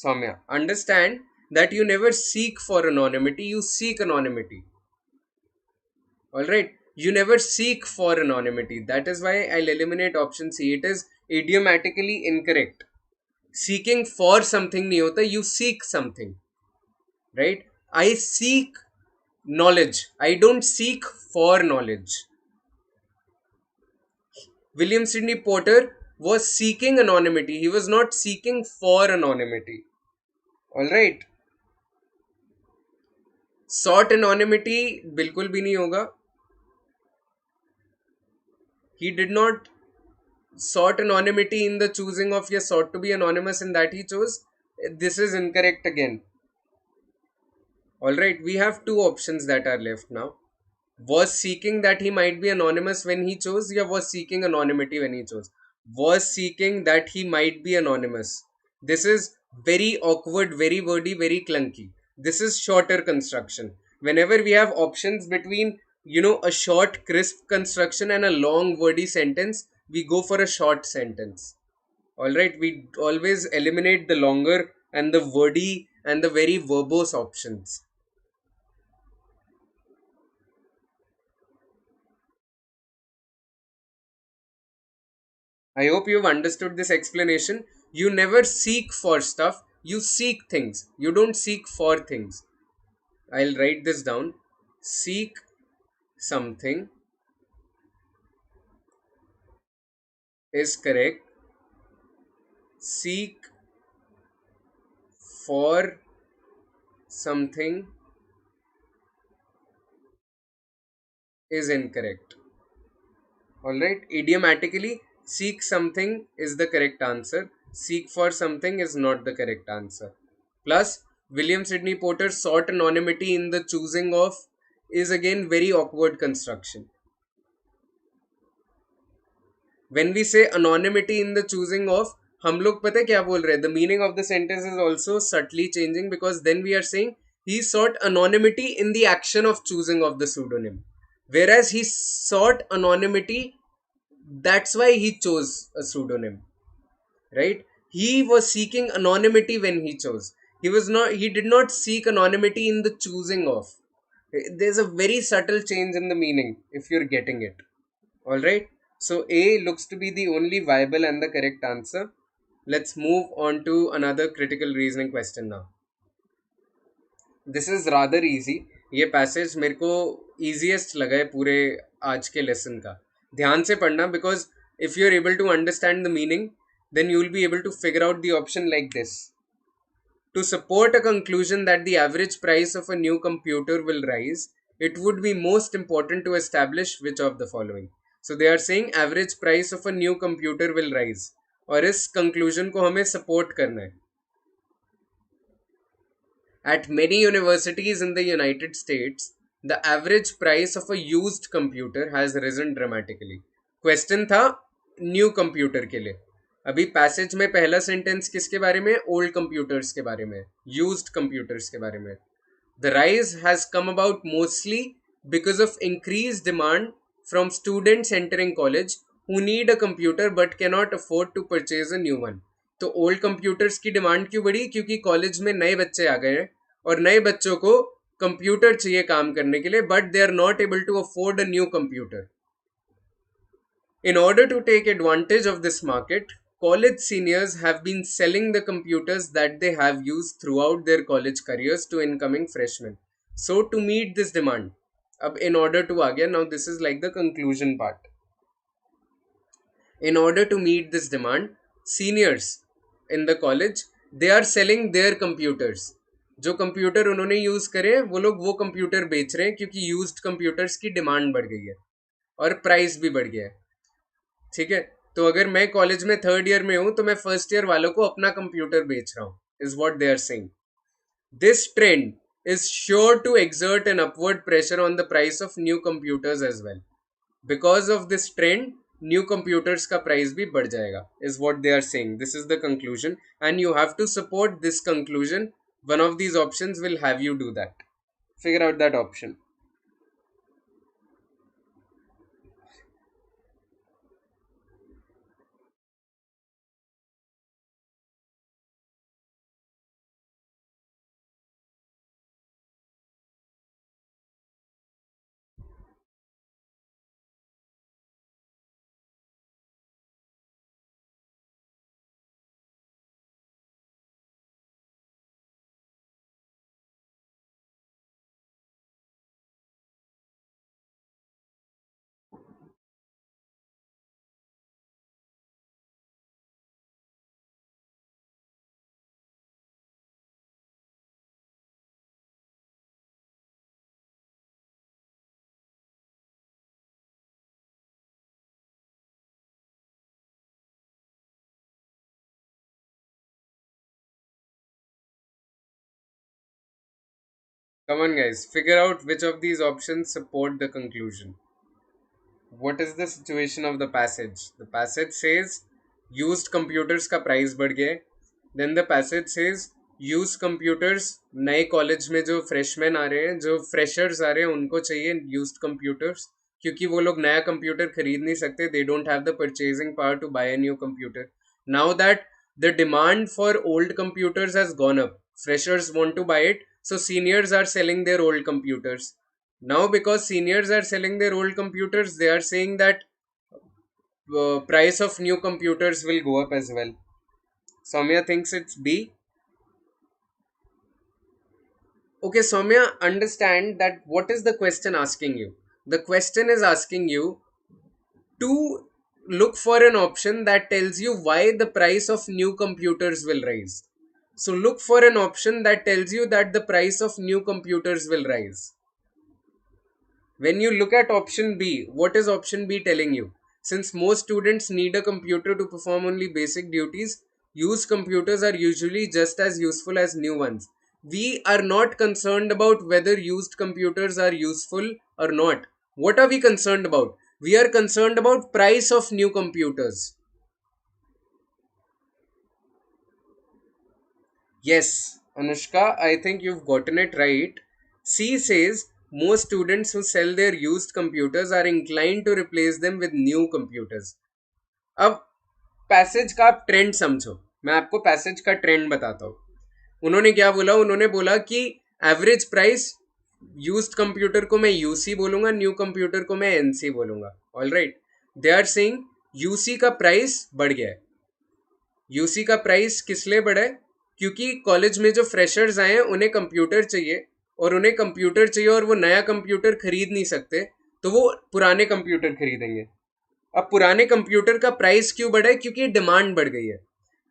Soumya, understand that you never seek for anonymity, you seek anonymity. Alright, you never seek for anonymity. That is why I'll eliminate option C. It is idiomatically incorrect. Seeking for something nahi hota, you seek something. Right? I seek knowledge. I don't seek for knowledge. William Sidney Porter was seeking anonymity. He was not seeking for anonymity. All right. Sought anonymity बिल्कुल भी नहीं होगा. He did not sought anonymity in the choosing of, yes, sought to be anonymous in that he chose. This is incorrect again. All right, we have two options that are left now. Was seeking that he might be anonymous when he chose, or was seeking anonymity when he chose? Was seeking that he might be anonymous. This is very awkward, very wordy, very clunky. This is shorter construction. Whenever we have options between, a short, crisp construction and a long, wordy sentence, we go for a short sentence. All right, we always eliminate the longer and the wordy and the very verbose options. I hope you've understood this explanation. You never seek for stuff, you seek things. You don't seek for things. I'll write this down. Seek something is correct. Seek for something is incorrect. Alright, idiomatically, seek something is the correct answer. Seek for something is not the correct answer. Plus, William Sidney Porter sought anonymity in the choosing of is again very awkward construction. When we say anonymity in the choosing of, हम लोग पता है क्या बोल रहे हैं? The meaning of the sentence is also subtly changing, because then we are saying he sought anonymity in the action of choosing of the pseudonym, whereas he sought anonymity, that's why he chose a pseudonym, right? He was seeking anonymity when he chose. He did not seek anonymity in the choosing of. There's a very subtle change in the meaning if you're getting it. All right. So A looks to be the only viable and the correct answer. Let's move on to another critical reasoning question now. This is rather easy. ये passage मेरे को easiest लगा है पूरे आज के lesson का. ध्यान से पढ़ना, because if you're able to understand the meaning, then you will be able to figure out the option like this. To support a conclusion that the average price of a new computer will rise, it would be most important to establish which of the following. So they are saying average price of a new computer will rise. और इस conclusion को हमें support करना है. At many universities in the United States, the average price of a used computer has risen dramatically. Question था new computer के लिए. अभी पैसेज में पहला सेंटेंस किसके बारे में? ओल्ड कंप्यूटर्स के बारे में, यूज्ड कंप्यूटर्स के बारे में. The rise has come about mostly because of increased demand from students entering college who need a computer but cannot afford to purchase a new one. तो ओल्ड कंप्यूटर्स की demand क्यों बढ़ी? क्योंकि college में नए बच्चे आ गए हैं और नए बच्चों को कंप्यूटर चाहिए काम करने के लिए, but they are not able to afford a new computer. In order to take advantage of this market, college seniors have been selling the computers that they have used throughout their college careers to incoming freshmen. So, to meet this demand, in order to again, now this is like the conclusion part. In order to meet this demand, seniors in the college, they are selling their computers. जो computer उन्होंने use करे वो लोग वो computer बेच रहे हैं, क्योंकि यूज्ड कंप्यूटर्स की डिमांड बढ़ गई है और प्राइस भी बढ़ गया है. ठीक है. तो अगर मैं कॉलेज में थर्ड ईयर में हूं तो मैं फर्स्ट ईयर वालों को अपना कंप्यूटर बेच रहा हूं, is what they are saying. This trend is sure to exert an upward pressure on the price of new computers as well. Because of this trend, new computers का price भी बढ़ जाएगा, is what they are saying. This is the conclusion and you have to support this conclusion. One of these options will have you do that. Figure out that option. Come on, guys. Figure out which of these options support the conclusion. What is the situation of the passage? The passage says used computers का price बढ़ गया है. Then the passage says used computers नए college में जो freshmen आ रहे हैं, जो freshers आ रहे हैं, उनको चाहिए used computers क्योंकि वो लोग नया कंप्यूटर खरीद नहीं सकते. They don't have the purchasing power to buy a new computer. Now that the demand for old computers has gone up, freshers want to buy it, so seniors are selling their old computers. Now, because seniors are selling their old computers, they are saying that price of new computers will go up as well. Soumya thinks it's B. Okay, Soumya, understand that what is the question asking you? The question is asking you to look for an option that tells you why the price of new computers will rise. So look for an option that tells you that the price of new computers will rise. When you look at option B, what is option B telling you? Since most students need a computer to perform only basic duties, used computers are usually just as useful as new ones. We are not concerned about whether used computers are useful or not. What are we concerned about? We are concerned about price of new computers. Yes, Anushka, I think you've gotten it right. C says most students who sell their used computers are inclined to replace them with new computers. अब passage का आप trend समझो. मैं आपको passage का trend बताता हूँ. उन्होंने क्या बोला? उन्होंने बोला कि एवरेज प्राइस यूज्ड कंप्यूटर को मैं यूसी बोलूंगा, न्यू कंप्यूटर को मैं एनसी बोलूंगा. All right, they are saying UC का प्राइस बढ़ गया है. यूसी का प्राइस किस लिए बढ़ा है? क्योंकि कॉलेज में जो फ्रेशर्स आए हैं उन्हें कंप्यूटर चाहिए, और उन्हें कंप्यूटर चाहिए और वो नया कंप्यूटर खरीद नहीं सकते, तो वो पुराने कंप्यूटर खरीदेंगे. अब पुराने कंप्यूटर का प्राइस क्यों बढ़ा है? क्योंकि डिमांड बढ़ गई है.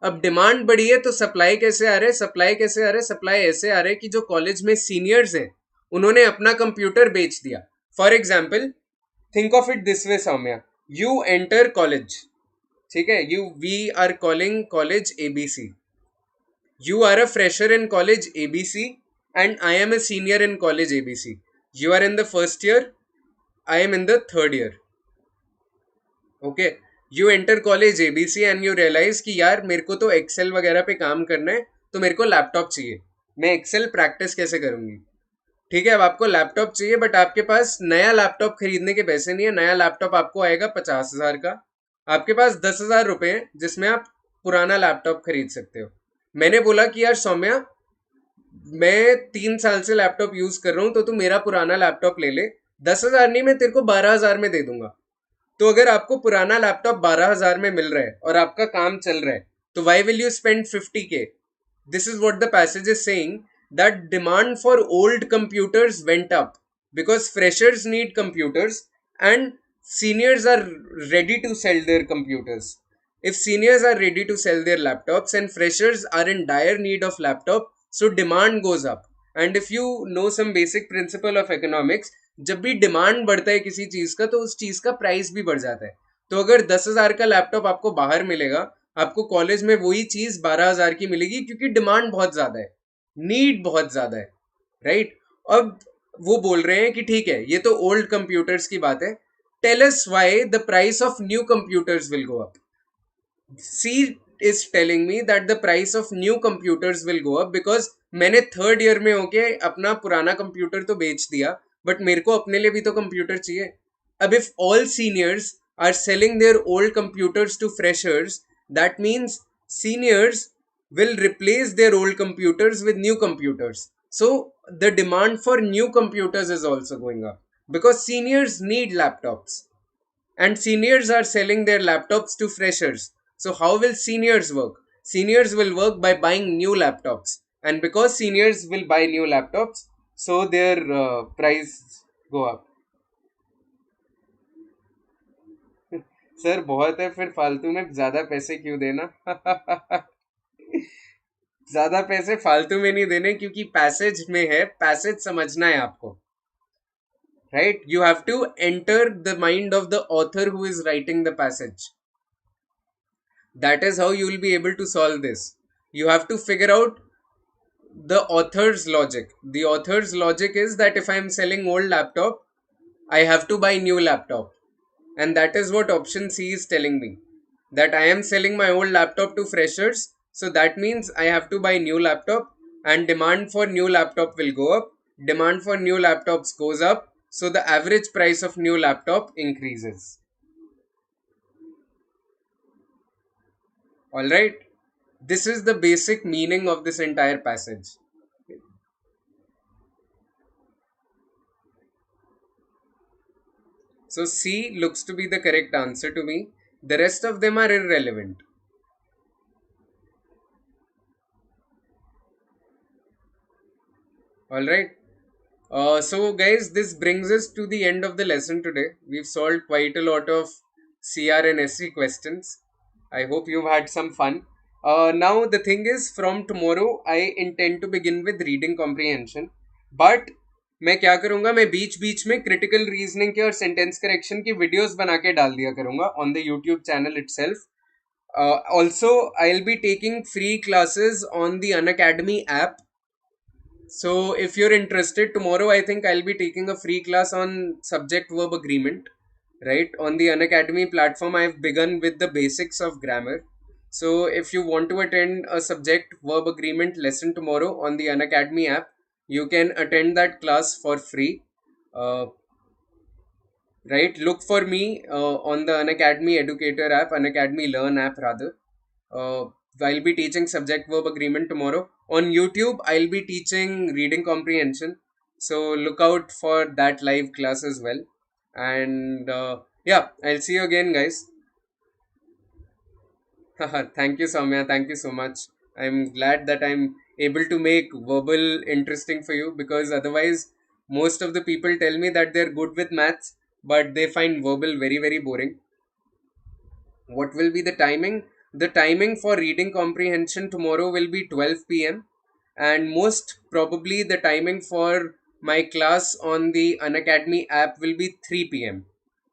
अब डिमांड बढ़ी है तो सप्लाई कैसे आ रहे हैं? सप्लाई कैसे आ रहे हैं? सप्लाई ऐसे आ रहे हैं कि जो कॉलेज में सीनियर्स हैं उन्होंने अपना कंप्यूटर बेच दिया. For example, think of it this way Saumya. You enter college, ठीक है, you we are calling college ABC. You are a fresher in college ABC and I am a senior in college ABC. You are in the first year, I am in the third year. Okay. You enter college ABC and you realize कि यार मेरे को तो Excel वगैरह पे काम करना है, तो मेरे को लैपटॉप चाहिए. मैं एक्सेल प्रैक्टिस कैसे करूंगी? ठीक है, अब आपको लैपटॉप चाहिए, बट आपके पास नया लैपटॉप खरीदने के पैसे नहीं है. नया लैपटॉप आपको आएगा 50,000 का. आपके पास 10,000 रुपए हैं जिसमें आप पुराना लैपटॉप खरीद सकते हो. मैंने बोला कि यार सौम्या, मैं 3 साल से लैपटॉप यूज कर रहा हूं, तो तू मेरा पुराना लैपटॉप ले ले. 10,000 नहीं, मैं तेरे को 12,000 में दे दूंगा. तो अगर आपको पुराना लैपटॉप 12,000 में मिल रहा है और आपका काम चल रहा है, तो why will you spend 50K? This is what the passage is saying, that demand for old computers went up because freshers need computers and seniors are ready to sell their computers. If seniors are ready to sell their laptops and freshers are in dire need of laptop, so demand goes up. And if you know some basic principle of economics, जब भी demand बढ़ता है किसी चीज का, तो उस चीज का प्राइस भी बढ़ जाता है. तो अगर 10,000 का लैपटॉप आपको बाहर मिलेगा, आपको कॉलेज में वही चीज 12,000 की मिलेगी, क्योंकि डिमांड बहुत ज्यादा है, नीड बहुत ज्यादा है. राइट. अब वो बोल रहे हैं कि ठीक है, ये तो ओल्ड कंप्यूटर्स की बात है. Tell us why the price of new computers will go up. C is telling me that the price of new computers will go up because मैंने थर्ड ईयर में होके अपना पुराना कंप्यूटर तो बेच दिया, बट मेरे को अपने लिए भी तो कंप्यूटर चाहिए. अब if all seniors are selling their old computers to freshers, that means seniors will replace their old computers with new computers. So the demand for new computers is also going up because seniors need laptops and seniors are selling their laptops to freshers. So how will seniors work? Seniors will work by buying new laptops, and because seniors will buy new laptops, so their price go up. Sir बहुत है, फिर फालतू में ज्यादा पैसे क्यों देना? ज्यादा पैसे फालतू में नहीं देने, क्योंकि पैसेज में है, पैसेज समझना है आपको. Right? You have to enter the mind of the author who is writing the passage. That is how you will be able to solve this. You have to figure out the author's logic. The author's logic is that if I'm selling old laptop, I have to buy new laptop. And that is what option C is telling me. That I am selling my old laptop to freshers. So that means I have to buy new laptop and demand for new laptop will go up. Demand for new laptops goes up. So the average price of new laptop increases. Alright. This is the basic meaning of this entire passage. So C looks to be the correct answer to me. The rest of them are irrelevant. Alright. So guys, this brings us to the end of the lesson today. We've solved quite a lot of CR and SC questions. I hope you've had some fun. Now the thing is, from tomorrow I intend to begin with reading comprehension. But मैं क्या करूँगा, मैं बीच बीच में critical reasoning के और sentence correction की videos बना के डाल दिया करूँगा on the YouTube channel itself. Also, I'll be taking free classes on the Unacademy app. So if you're interested, tomorrow I think I'll be taking a free class on subject verb agreement. Right? On the Unacademy platform, I've begun with the basics of grammar. So if you want to attend a subject verb agreement lesson tomorrow on the Unacademy app, you can attend that class for free. Uh, right? Look for me on the Unacademy Educator app, Unacademy Learn app rather. Uh, I'll be teaching subject verb agreement tomorrow. On YouTube, I'll be teaching reading comprehension. So look out for that live class as well. And yeah, I'll see you again, guys. Thank you, Soumya. Thank you so much. I'm glad that I'm able to make verbal interesting for you, because otherwise, most of the people tell me that they're good with maths, but they find verbal very, very boring. What will be the timing? The timing for reading comprehension tomorrow will be 12 p.m. And most probably the timing for my class on the Unacademy app will be 3 p.m.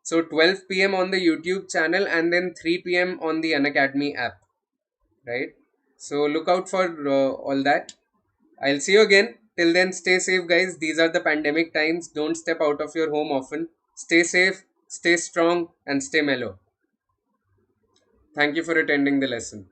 So 12 p.m. on the YouTube channel and then 3 p.m. on the Unacademy app, right? So look out for all that. I'll see you again. Till then, stay safe, guys. These are the pandemic times. Don't step out of your home often. Stay safe, stay strong, and stay mellow. Thank you for attending the lesson.